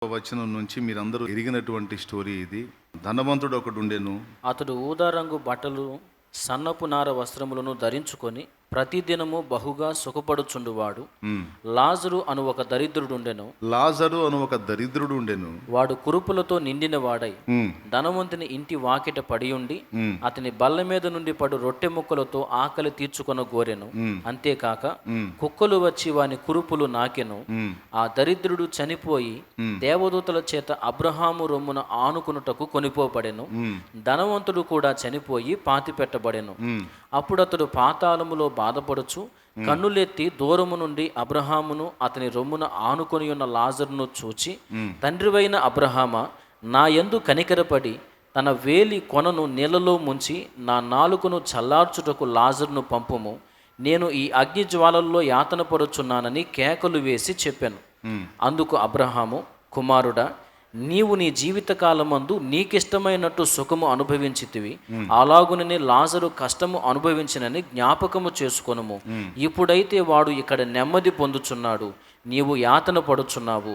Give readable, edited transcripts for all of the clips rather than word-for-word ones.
వచనం నుంచి మీరందరూ ఎరిగినటువంటి స్టోరీ ఇది. ధనవంతుడు ఒకడు ఉండెను. అతడు ఊదా రంగు బట్టలు సన్నపు నార వస్త్రములను ధరించుకొని ప్రతిదినము బహుగా సుఖపడుచుండువాడు. లాజరు అను ఒక దరిద్రుడుండెను. వాడు కురుపులతో నిండిన వాడై ధనవంతుని ఇంటి వాకిట పడియుండి అతని బల్ల మీద నుండి పడు రొట్టె ముక్కలతో ఆకలి తీర్చుకొన గోరెను. అంతేకాక కుక్కలు వచ్చి వాని కురుపులు నాకెను. ఆ దరిద్రుడు చనిపోయి దేవదూతల చేత అబ్రహాము రొమ్మున ఆనుకునుటకు కొనిపోబడెను. ధనవంతుడు కూడా చనిపోయి పాతి పెట్టబడెను. అప్పుడు అతడు పాతాళములో బాధపడుచు కన్నులెత్తి దూరము నుండి అబ్రహామును అతని రొమ్మున ఆనుకొని ఉన్న లాజరును చూచి, తండ్రివైన అబ్రహామా, నా యందు కనికరపడి తన వేలి కొనను నీళ్లలో ముంచి నా నాలుకను చల్లార్చుటకు లాజరును పంపుము, నేను ఈ అగ్ని జ్వాలల్లో యాతన పడుచున్నానని కేకలు వేసి చెప్పాను. అందుకు అబ్రహాము, కుమారుడా, నీవు నీ జీవితకాలమందు నీకిష్టమైనట్టు సుఖము అనుభవించితివి, అలాగుననే లాజరు కష్టము అనుభవించినని జ్ఞాపకము చేసుకొనుము. ఇప్పుడైతే వాడు ఇక్కడ నెమ్మది పొందుచున్నాడు, నీవు యాతన పడుచున్నావు.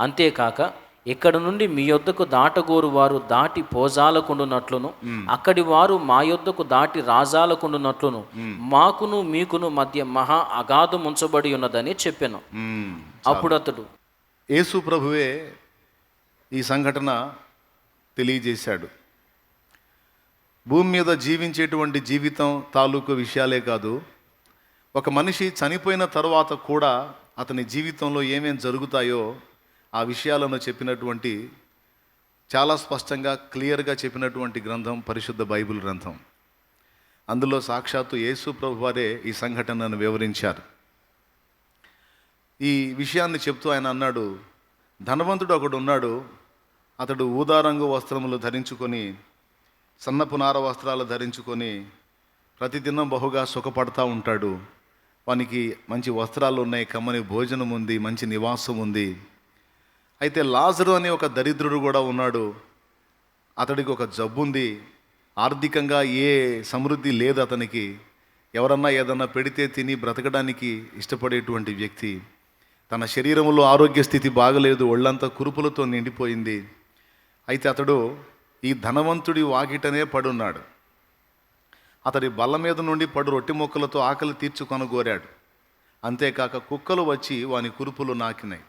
అంతేకాక ఇక్కడ నుండి మీ యొద్దకు దాటగోరు వారు దాటి పోజాలకుండునట్లును, అక్కడి వారు మా యొద్దకు దాటి రాజాలకుండునట్లును మాకును మీకును మధ్య మహా అగాధం ఉంచబడి ఉన్నదని చెప్పాను. అప్పుడు అతడు, యేసు ప్రభువే ఈ సంఘటన తెలియజేశాడు. భూమి మీద జీవించేటువంటి జీవితం తాలూకు విషయాలే కాదు, ఒక మనిషి చనిపోయిన తర్వాత కూడా అతని జీవితంలో ఏమేం జరుగుతాయో ఆ విషయాలను చెప్పినటువంటి, చాలా స్పష్టంగా క్లియర్గా చెప్పినటువంటి గ్రంథం పరిశుద్ధ బైబిల్ గ్రంథం. అందులో సాక్షాత్తు యేసు ప్రభు వారే ఈ సంఘటనను వివరించారు. ఈ విషయాన్ని చెప్తూ ఆయన అన్నాడు, ధనవంతుడు ఒకడు ఉన్నాడు. అతడు ఊదారంగు వస్త్రములు ధరించుకొని, సన్నపు నార వస్త్రాలు ధరించుకొని ప్రతిదినం బహుగా సుఖపడతా ఉంటాడు. వానికి మంచి వస్త్రాలు ఉన్నాయి, కమ్మని భోజనం ఉంది, మంచి నివాసం ఉంది. అయితే లాజరు అనే ఒక దరిద్రుడు కూడా ఉన్నాడు. అతడికి ఒక జబ్బు ఉంది, ఆర్థికంగా ఏ సమృద్ధి లేదు అతనికి. ఎవరన్నా ఏదన్నా పెడితే తిని బ్రతకడానికి ఇష్టపడేటువంటి వ్యక్తి. తన శరీరంలో ఆరోగ్య స్థితి బాగలేదు, ఒళ్ళంతా కురుపులతో నిండిపోయింది. అయితే అతడు ఈ ధనవంతుడి వాకిటనే పడున్నాడు. అతడి బల్ల మీద నుండి పడు రొట్టె ముక్కలతో ఆకలి తీర్చుకొనగోరాడు. అంతేకాక కుక్కలు వచ్చి వాని కురుపులు నాకినాయి.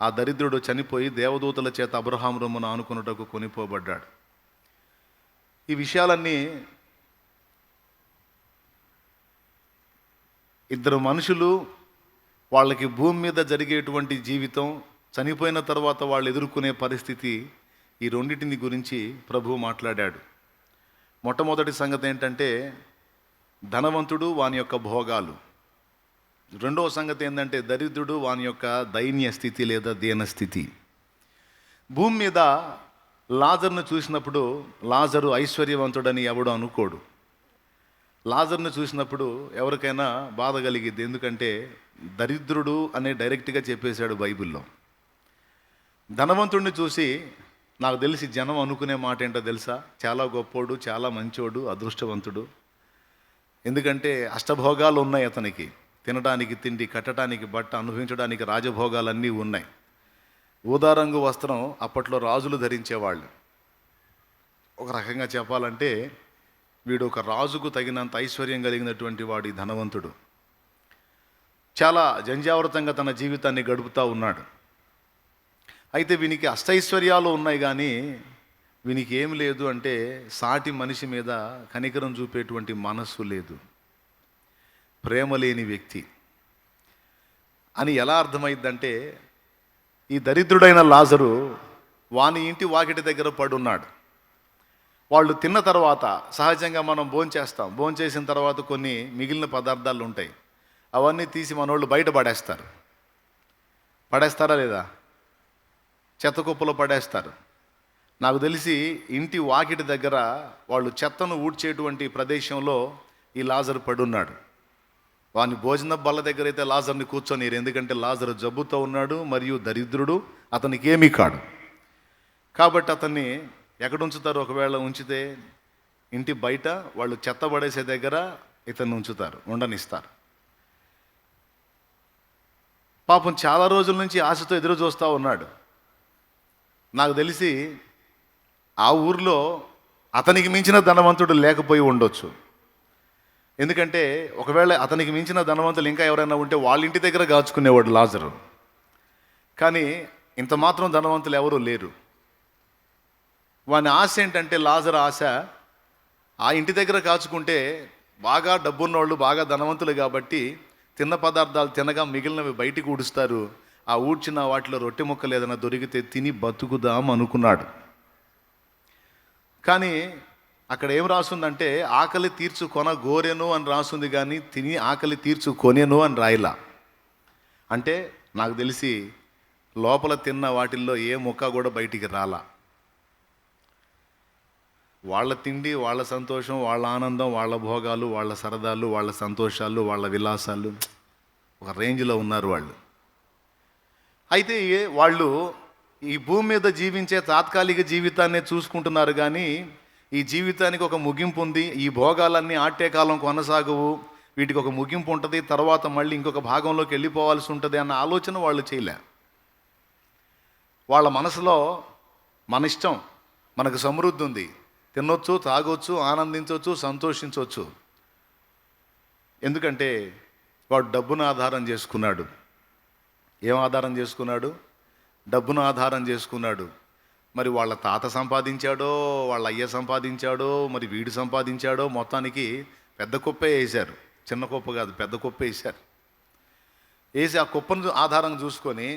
ఆ దరిద్రుడు చనిపోయి దేవదూతల చేత అబ్రహాము రొమ్మున ఆనుకొనుటకు కొనిపోబడ్డాడు. ఈ విషయాలన్నీ ఇద్దరు మనుషులు, వాళ్ళకి భూమి మీద జరిగేటువంటి జీవితం, చనిపోయిన తర్వాత వాళ్ళు ఎదుర్కొనే పరిస్థితి, ఈ రెండింటిని గురించి ప్రభువు మాట్లాడాడు. మొట్టమొదటి సంగతి ఏంటంటే ధనవంతుడు, వాని యొక్క భోగాలు. రెండవ సంగతి ఏంటంటే దరిద్రుడు, వాని యొక్క దైన్య స్థితి లేదా దీనస్థితి. భూమి మీద లాజర్ను చూసినప్పుడు లాజరు ఐశ్వర్యవంతుడని ఎవడు అనుకోడు. లాజర్ను చూసినప్పుడు ఎవరికైనా బాధ కలిగిద్ది. ఎందుకంటే దరిద్రుడు అనే డైరెక్ట్గా చెప్పేశాడు బైబిల్లో. ధనవంతుడిని చూసి నాకు తెలిసి జనం అనుకునే మాట ఏంటో తెలుసా? చాలా గొప్పోడు, చాలా మంచోడు, అదృష్టవంతుడు. ఎందుకంటే అష్టభోగాలు ఉన్నాయి అతనికి. తినడానికి తిండి, కట్టడానికి బట్ట, అనుభవించడానికి రాజభోగాలన్నీ ఉన్నాయి. ఊదారంగు వస్త్రం అప్పట్లో రాజులు ధరించేవాళ్ళు. ఒక రకంగా చెప్పాలంటే వీడు ఒక రాజుకు తగినంత ఐశ్వర్యం కలిగినటువంటి వాడి ధనవంతుడు. చాలా జంజావృతంగా తన జీవితాన్ని గడుపుతూ ఉన్నాడు. అయితే వీనికి అష్టైశ్వర్యాలు ఉన్నాయి, కానీ వీనికి ఏం లేదు అంటే సాటి మనిషి మీద కనికరం చూపేటువంటి మనస్సు లేదు, ప్రేమ లేని వ్యక్తి అని ఎలా అర్థమైందంటే, ఈ దరిద్రుడైన లాజరు వాని ఇంటి వాకిటి దగ్గర పడున్నాడు. వాళ్ళు తిన్న తర్వాత సహజంగా మనం భోంచేస్తాం. భోంచేసిన తర్వాత కొన్ని మిగిలిన పదార్థాలు ఉంటాయి, అవన్నీ తీసి మనోళ్ళు బయట పడేస్తారా లేదా? చెత్త కుప్పలో పడేస్తారు. నాకు తెలిసి ఇంటి వాకిటి దగ్గర వాళ్ళు చెత్తను ఊడ్చేటువంటి ప్రదేశంలో ఈ లాజరు పడున్నాడు. వాని భోజన బల్ల దగ్గర అయితే లాజర్ని కూర్చొనిరు. ఎందుకంటే లాజరు జబ్బుతో ఉన్నాడు మరియు దరిద్రుడు, అతనికి ఏమీ కాడు. కాబట్టి అతన్ని ఎక్కడ ఉంచుతారు? ఒకవేళ ఉంచితే ఇంటి బయట వాళ్ళు చెత్త పడేసే దగ్గర ఇతన్ని ఉంచుతారు, ఉండనిస్తారు. పాపం చాలా రోజుల నుంచి ఆశతో ఎదురు చూస్తూ ఉన్నాడు. నాకు తెలిసి ఆ ఊర్లో అతనికి మించిన ధనవంతుడు లేకపోయి ఉండొచ్చు. ఎందుకంటే ఒకవేళ అతనికి మించిన ధనవంతులు ఇంకా ఎవరైనా ఉంటే వాళ్ళ ఇంటి దగ్గర కాచుకునేవాడు లాజరు. కానీ ఇంత మాత్రం ధనవంతులు ఎవరూ లేరు. వాని ఆశ ఏంటంటే, లాజరు ఆశ ఆ ఇంటి దగ్గర కాచుకుంటే బాగా డబ్బున్నోళ్ళు, బాగా ధనవంతులు కాబట్టి తిన్న పదార్థాలు తినగా మిగిలినవి బయటికి ఊడుస్తారు. ఆ ఊడ్చిన వాటిలో రొట్టె ముక్కలు ఏదైనా దొరికితే తిని బతుకుదాం అనుకున్నాడు. కానీ అక్కడ ఏం రాసుందంటే, ఆకలి తీర్చుకొన గోరెను అని రాసుంది, కానీ తిని ఆకలి తీర్చుకొనేను అని రాయలా. అంటే నాకు తెలిసి లోపల తిన్న వాటిల్లో ఏ ముక్క కూడా బయటికి రాలా. వాళ్ళ తిండి, వాళ్ళ సంతోషం, వాళ్ళ ఆనందం, వాళ్ళ భోగాలు, వాళ్ళ సరదాలు, వాళ్ళ సంతోషాలు, వాళ్ళ విలాసాలు, ఒక రేంజ్లో ఉన్నారు వాళ్ళు. అయితే వాళ్ళు ఈ భూమి మీద జీవించే తాత్కాలిక జీవితాన్ని చూసుకుంటున్నారు, కానీ ఈ జీవితానికి ఒక ముగింపు ఉంది. ఈ భోగాలన్నీ ఆటే కాలం కొనసాగవు, వీటికి ఒక ముగింపు ఉంటుంది, తర్వాత మళ్ళీ ఇంకొక భాగంలోకి వెళ్ళిపోవాల్సి ఉంటుంది అన్న ఆలోచన వాళ్ళు చేయలే. వాళ్ళ మనసులో మన ఇష్టం, మనకు సమృద్ధి ఉంది, తినొచ్చు, తాగొచ్చు, ఆనందించవచ్చు, సంతోషించవచ్చు. ఎందుకంటే వాడు డబ్బును ఆధారం చేసుకున్నాడు. ఏం ఆధారం చేసుకున్నాడు? డబ్బును ఆధారం చేసుకున్నాడు. మరి వాళ్ళ తాత సంపాదించాడో, వాళ్ళ అయ్య సంపాదించాడో, మరి వీడు సంపాదించాడో, మొత్తానికి పెద్ద కుప్పే వేశారు. చిన్న కుప్ప కాదు, పెద్ద కుప్ప వేశారు. వేసి ఆ కుప్పను ఆధారం చూసుకొని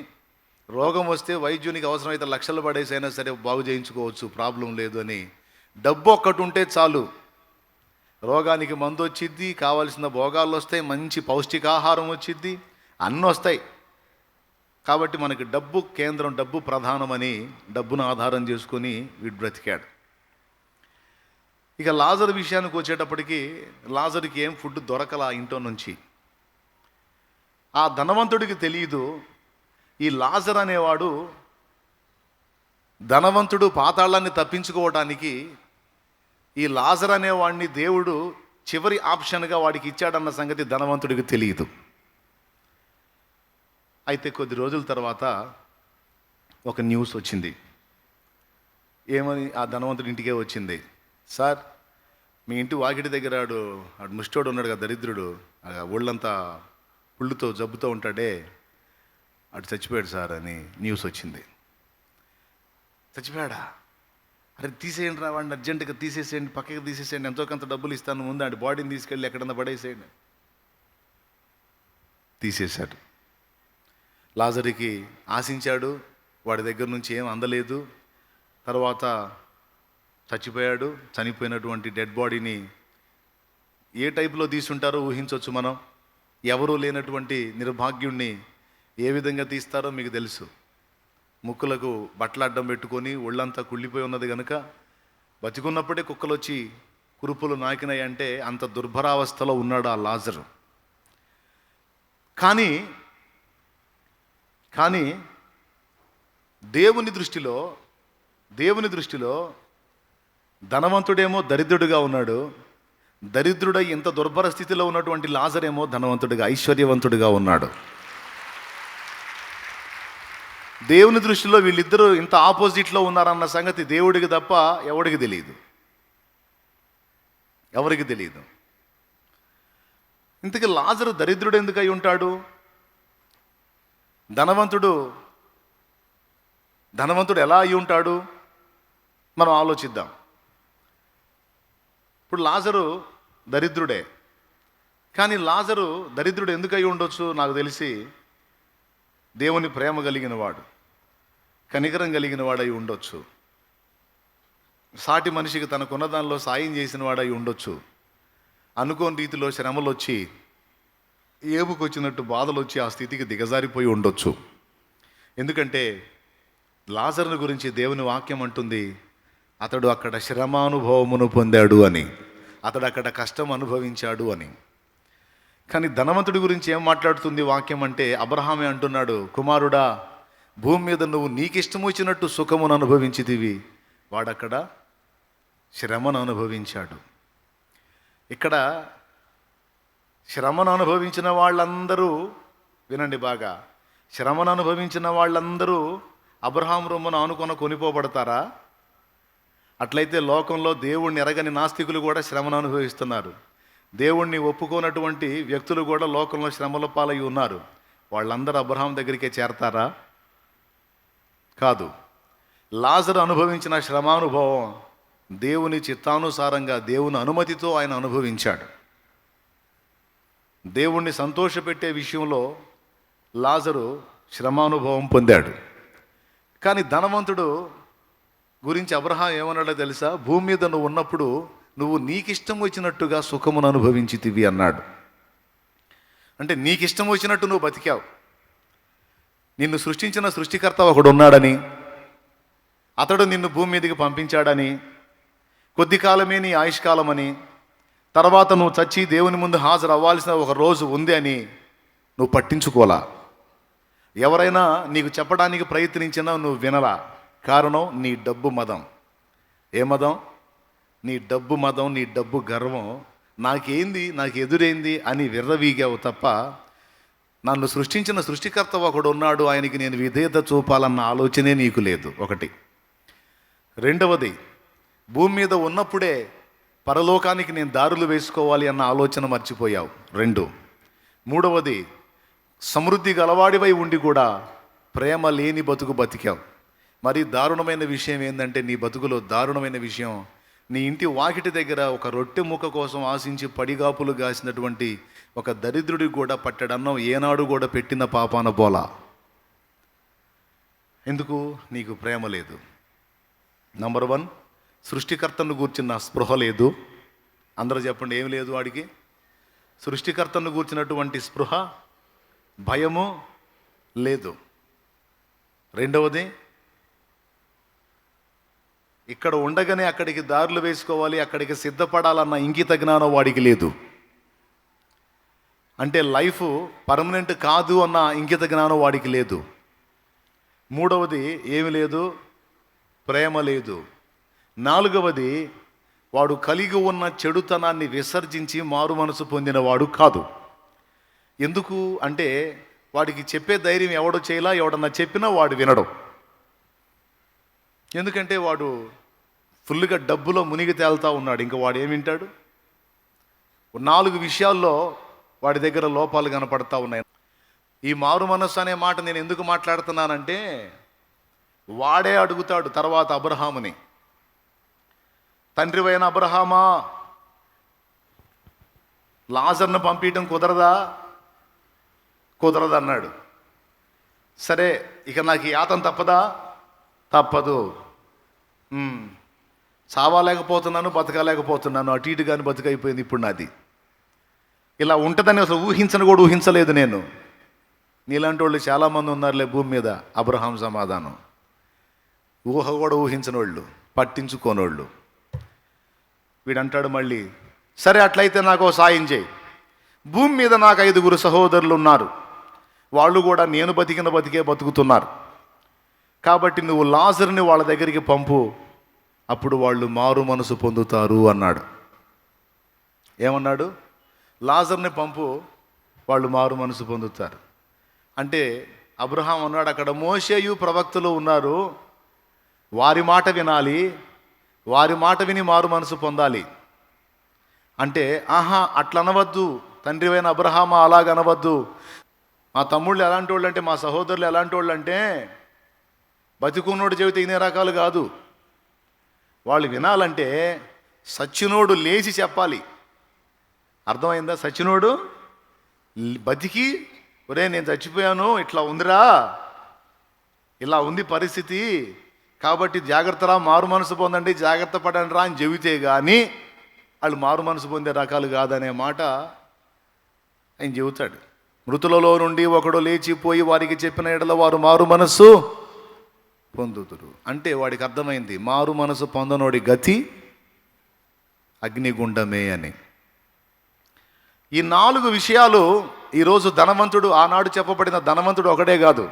రోగం వస్తే వైద్యునికి అవసరమైతే లక్షలు పడేసి అయినా సరే బాగు చేయించుకోవచ్చు, ప్రాబ్లం లేదు అని. డబ్బు ఒక్కటి ఉంటే చాలు, రోగానికి మందు వచ్చిద్ది, కావాల్సిన భోగాలు వస్తాయి, మంచి పౌష్టికాహారం వచ్చిద్ది, అన్నీ వస్తాయి. కాబట్టి మనకి డబ్బు కేంద్రం, డబ్బు ప్రధానమని డబ్బును ఆధారం చేసుకొని వీడు బ్రతికాడు. ఇక లాజరు విషయానికి వచ్చేటప్పటికి, లాజరుకి ఏం ఫుడ్ దొరకలా ఇంట్లో నుంచి. ఆ ధనవంతుడికి తెలియదు, ఈ లాజర్ అనేవాడు ధనవంతుడు పాతాళాన్ని తప్పించుకోవడానికి ఈ లాజర్ అనేవాడిని దేవుడు చివరి ఆప్షన్గా వాడికి ఇచ్చాడన్న సంగతి ధనవంతుడికి తెలియదు. అయితే కొద్ది రోజుల తర్వాత ఒక న్యూస్ వచ్చింది. ఏమని? ఆ ధనవంతుడి ఇంటికే వచ్చింది. సార్, మీ ఇంటి వాకిటి దగ్గర ఆడు ముష్టోడు ఉన్నాడు కదా, దరిద్రుడు, ఒళ్ళంతా పుళ్ళుతో జబ్బుతో ఉంటాడే, అటు చచ్చిపోయాడు సార్ అని న్యూస్ వచ్చింది. చచ్చిపోయాడా? అరే తీసేయండి రా వాడిని, అర్జెంటుగా తీసేసేయండి, పక్కకి తీసేసేయండి, ఎంతో కొంత డబ్బులు ఇస్తాను, ముందు ఆడి బాడీని తీసుకెళ్ళి ఎక్కడన్నా పడేసేయండి. తీసేశాడు. లాజరుకి ఆశించాడు, వాడి దగ్గర నుంచి ఏం అందలేదు. తర్వాత చచ్చిపోయాడు. చనిపోయినటువంటి డెడ్ బాడీని ఏ టైపులో తీసుంటారో ఊహించవచ్చు మనం. ఎవరూ లేనటువంటి నిర్భాగ్యుణ్ణి ఏ విధంగా తీస్తారో మీకు తెలుసు. ముక్కులకు బట్టలు అడ్డం పెట్టుకొని ఒళ్ళంతా కుళ్ళిపోయి ఉన్నది కనుక బతికున్నప్పుడే కుక్కలు వచ్చి కురుపులు నాకినాయి అంటే అంత దుర్భరావస్థలో ఉన్నాడు ఆ లాజరు. కానీ దేవుని దృష్టిలో ధనవంతుడేమో దరిద్రుడిగా ఉన్నాడు, దరిద్రుడై ఇంత దుర్భర స్థితిలో ఉన్నటువంటి లాజరేమో ధనవంతుడిగా, ఐశ్వర్యవంతుడిగా ఉన్నాడు. దేవుని దృష్టిలో వీళ్ళిద్దరూ ఇంత ఆపోజిట్లో ఉన్నారన్న సంగతి దేవుడికి తప్ప ఎవరికి తెలియదు. ఇంతకీ లాజరు దరిద్రుడు ఎందుకు అయి ఉంటాడు? ధనవంతుడు ఎలా అయి ఉంటాడు? మనం ఆలోచిద్దాం. ఇప్పుడు లాజరు దరిద్రుడే, కానీ లాజరు దరిద్రుడు ఎందుకు అయి ఉండొచ్చు? నాకు తెలిసి దేవుని ప్రేమ కలిగిన వాడు, కనికరం కలిగిన వాడై ఉండొచ్చు. సాటి మనిషికి తనకున్న దానిలో సాయం చేసిన వాడై ఉండొచ్చు. అనుకోని రీతిలో శ్రమలు వచ్చి, ఏపుకొచ్చినట్టు బాధలు వచ్చి ఆ స్థితికి దిగజారిపోయి ఉండొచ్చు. ఎందుకంటే లాజరుని గురించి దేవుని వాక్యం అంటుంది, అతడు అక్కడ శ్రమానుభవమును పొందాడు అని, అతడు అక్కడ కష్టం అనుభవించాడు అని. కానీ ధనవంతుడి గురించి ఏం మాట్లాడుతుంది వాక్యం అంటే, అబ్రహామే అంటున్నాడు, కుమారుడా, భూమి మీద నువ్వు నీకిష్టం వచ్చినట్టు సుఖమును అనుభవించితివి, వాడక్కడ శ్రమను అనుభవించాడు. ఇక్కడ శ్రమను అనుభవించిన వాళ్ళందరూ, వినండి బాగా, శ్రమను అనుభవించిన వాళ్ళందరూ అబ్రహాం రొమ్మును ఆనుకొన కొనిపోబడతారా? అట్లయితే లోకంలో దేవుణ్ణి ఎరగని నాస్తికులు కూడా శ్రమను అనుభవిస్తున్నారు. దేవుణ్ణి ఒప్పుకోనటువంటి వ్యక్తులు కూడా లోకంలో శ్రమల పాలై ఉన్నారు. వాళ్ళందరూ అబ్రహాం దగ్గరికే చేరతారా? కాదు. లాజరు అనుభవించిన శ్రమానుభవం దేవుని చిత్తానుసారంగా దేవుని అనుమతితో ఆయన అనుభవించాడు. దేవుణ్ణి సంతోషపెట్టే విషయంలో లాజరు శ్రమానుభవం పొందాడు. కానీ ధనవంతుడు గురించి అబ్రహాం ఏమన్నాడో తెలుసా? భూమి మీద నువ్వు ఉన్నప్పుడు నువ్వు నీకిష్టం వచ్చినట్టుగా సుఖమును అనుభవించితివి అన్నాడు. అంటే నీకిష్టం వచ్చినట్టు నువ్వు బతికావు. నిన్ను సృష్టించిన సృష్టికర్త ఒకడు ఉన్నాడని, అతడు నిన్ను భూమి మీదకి పంపించాడని, కొద్ది కాలమే నీ ఆయుష్కాలమని, తర్వాత నువ్వు చచ్చి దేవుని ముందు హాజరు అవ్వాల్సిన ఒక రోజు ఉంది అని నువ్వు పట్టించుకోలా. ఎవరైనా నీకు చెప్పడానికి ప్రయత్నించినా నువ్వు వినలా. కారణం నీ డబ్బు మదం. ఏ మదం? నీ డబ్బు మదం, నీ డబ్బు గర్వం. నాకేంది, నాకు ఎదురైంది అని విర్రవీగావు తప్ప నన్ను సృష్టించిన సృష్టికర్త ఒకడు ఉన్నాడు, ఆయనకి నేను విధేయత చూపాలన్న ఆలోచనే నీకు లేదు. ఒకటి. రెండవది, భూమి మీద ఉన్నప్పుడే పరలోకానికి నేను దారులు వేసుకోవాలి అన్న ఆలోచన మర్చిపోయావు. 2. మూడవది, సమృద్ధి గలవాడివై ఉండి కూడా ప్రేమ లేని బతుకు బతికావు. మరి దారుణమైన విషయం ఏంటంటే, నీ బతుకులో దారుణమైన విషయం, నీ ఇంటి వాకిటి దగ్గర ఒక రొట్టె ముక్క కోసం ఆశించి పడిగాపులు గాసినటువంటి ఒక దరిద్రుడికి కూడా పట్టడన్నం ఏనాడు కూడా పెట్టిన పాపాన పోలా. ఎందుకు? నీకు ప్రేమ లేదు. నంబర్ 1, సృష్టికర్తను గూర్చిన స్పృహ లేదు. అందరూ చెప్పండి, ఏం లేదు వాడికి? సృష్టికర్తను గూర్చినటువంటి స్పృహ, భయము లేదు. రెండవది, ఇక్కడ ఉండగానే అక్కడికి దారులు వేసుకోవాలి, అక్కడికి సిద్ధపడాలన్న ఇంగిత జ్ఞానం వాడికి లేదు. అంటే లైఫ్ పర్మనెంట్ కాదు అన్న ఇంగిత జ్ఞానం వాడికి లేదు. మూడవది, ఏమి లేదు? ప్రేమ లేదు. నాలుగవది, వాడు కలిగి ఉన్న చెడుతనాన్ని విసర్జించి మారు మనసు పొందినవాడు కాదు. ఎందుకు అంటే, వాడికి చెప్పే ధైర్యం ఎవడో చేయలా, ఎవడన్నా చెప్పినా వాడు వినడం. ఎందుకంటే వాడు ఫుల్గా డబ్బులో మునిగి తేలుతూ ఉన్నాడు. ఇంకా వాడు ఏమి వింటాడు? 4 విషయాల్లో వాడి దగ్గర లోపాలు కనపడతా ఉన్నాయి. ఈ మారు మనస్సు అనే మాట నేను ఎందుకు మాట్లాడుతున్నానంటే, వాడే అడుగుతాడు తర్వాత అబ్రహాముని, తండ్రివైన అబ్రహామా, లాజర్ను పంపించడం కుదరదా? కుదరదన్నాడు. సరే, ఇక నాకు ఈ యాతన తప్పదా? తప్పదు. చావాలేకపోతున్నాను, బతకలేకపోతున్నాను, అటు ఇటు కానీ బతుకైపోయింది ఇప్పుడు నాది. ఇలా ఉంటుందని అసలు ఊహించను కూడా ఊహించలేదు నేను. నీలాంటి వాళ్ళు చాలామంది ఉన్నారులే భూమి మీద. అబ్రహాం సమాధానం, ఊహ కూడా ఊహించని వాళ్ళు, పట్టించుకోనోళ్ళు. వీడంటాడు మళ్ళీ, సరే అట్లయితే నాకు సాయం చేయి. భూమి మీద నాకు 5 సహోదరులు ఉన్నారు, వాళ్ళు కూడా నేను బతికిన బతికే బతుకుతున్నారు. కాబట్టి నువ్వు లాజరుని వాళ్ళ దగ్గరికి పంపు, అప్పుడు వాళ్ళు మారు మనసు పొందుతారు అన్నాడు. ఏమన్నాడు? లాజర్ని పంపు, వాళ్ళు మారు మనసు పొందుతారు. అంటే అబ్రహాం అన్నాడు, అక్కడ మోషేయు ప్రవక్తలు ఉన్నారు, వారి మాట వినాలి, వారి మాట విని మారు మనసు పొందాలి. అంటే ఆహా, అట్లా అనవద్దు తండ్రివైన అబ్రహామా, అలాగనవద్దు. మా తమ్ముళ్ళు ఎలాంటి వాళ్ళు అంటే, మా సహోదరులు ఎలాంటి వాళ్ళు అంటే, బతికున్నోడు చెబితే ఇన్ని రకాలు కాదు. వాళ్ళు వినాలంటే సచ్చినోడు లేచి చెప్పాలి. అర్థమైందా? సచ్చినోడు బతికి, ఒరే నేను చచ్చిపోయాను, ఇట్లా ఉందిరా, ఇలా ఉంది పరిస్థితి, కాబట్టి జాగ్రత్తరా, మారు మనసు పొందండి, జాగ్రత్త పడండి రా అని చెబితే కానీ వాళ్ళు మారు మనసు పొందే రకాలు కాదనే మాట ఆయన చెబుతాడు. మృతులలో నుండి ఒకడు లేచిపోయి వారికి చెప్పిన ఎడల వారు మారు మనస్సు పొందుతురు. అంటే వాడికి అర్థమైంది, మారు మనసు పొందనోడి గతి అగ్నిగుండమే అని. ఈ 4 విషయాలు ఈరోజు ధనవంతుడు, ఆనాడు చెప్పబడిన ధనవంతుడు ఒకడే కాదు,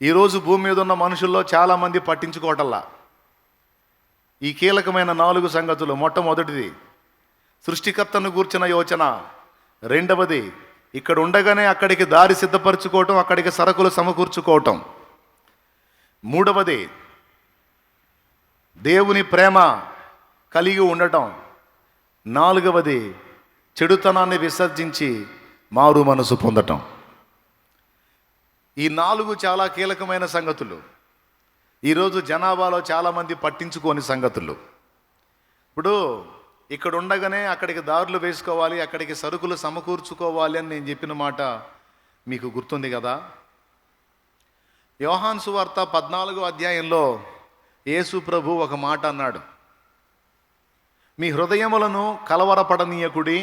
ఈరోజు భూమి మీద ఉన్న మనుషుల్లో చాలామంది పట్టించుకోవటల్లా ఈ కీలకమైన 4 సంగతులు. మొట్టమొదటిది సృష్టికర్తను గూర్చిన యోచన. రెండవది, ఇక్కడ ఉండగానే అక్కడికి దారి సిద్ధపరచుకోవటం, అక్కడికి సరుకులు సమకూర్చుకోవటం. మూడవది దేవుని ప్రేమ కలిగి ఉండటం. నాలుగవది చెడుతనాన్ని విసర్జించి మారు మనసు పొందటం. ఈ 4 చాలా కీలకమైన సంగతులు. ఈరోజు జనాభాలో చాలామంది పట్టించుకోని సంగతులు. ఇప్పుడు ఇక్కడ ఉండగానే అక్కడికి దారులు వేసుకోవాలి, అక్కడికి సరుకులు సమకూర్చుకోవాలి అని నేను చెప్పిన మాట మీకు గుర్తుంది కదా. యోహాను సువార్త 14వ అధ్యాయంలో యేసు ప్రభు ఒక మాట అన్నాడు, మీ హృదయములను కలవరపడనీయకుడి,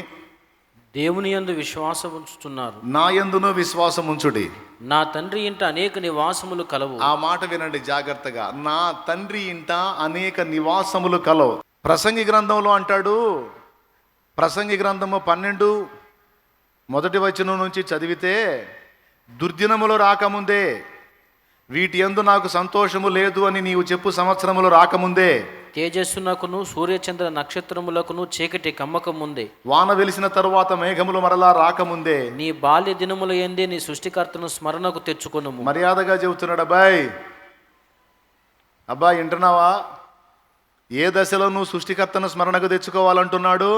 దేవుని యందు విశ్వాసం ఉంచుతున్నారు, నా యందును విశ్వాసం ఉంచుడి, నా తండ్రి ఇంట అనేక నివాసములు కలవు. ఆ మాట వినండి జాగ్రత్తగా. నా తండ్రి ఇంట అనేక నివాసములు కలవు. ప్రసంగి గ్రంథంలో అంటాడు, ప్రసంగి గ్రంథము 12 మొదటి వచనం నుంచి చదివితే, దుర్దినములు రాకముందే వీటి యందు నాకు సంతోషము లేదు అని నీవు చెప్పు సంవత్సరములు రాకముందే, తేజస్సునకును సూర్యచంద్ర నక్షత్రములకును చీకటి కమ్మక ముందే, వాన వెలిసిన తరువాత మేఘములు మరలా రాకముందే, నీ బాల్య దినముల యందే నీ సృష్టికర్తను స్మరణకు తెచ్చుకొనుము. మర్యాదగా చెబుతున్నాడు. అబ్బాయి వింటున్నావా? ఏ దశలో నువ్వు సృష్టికర్తను స్మరణకు తెచ్చుకోవాలంటున్నాడు?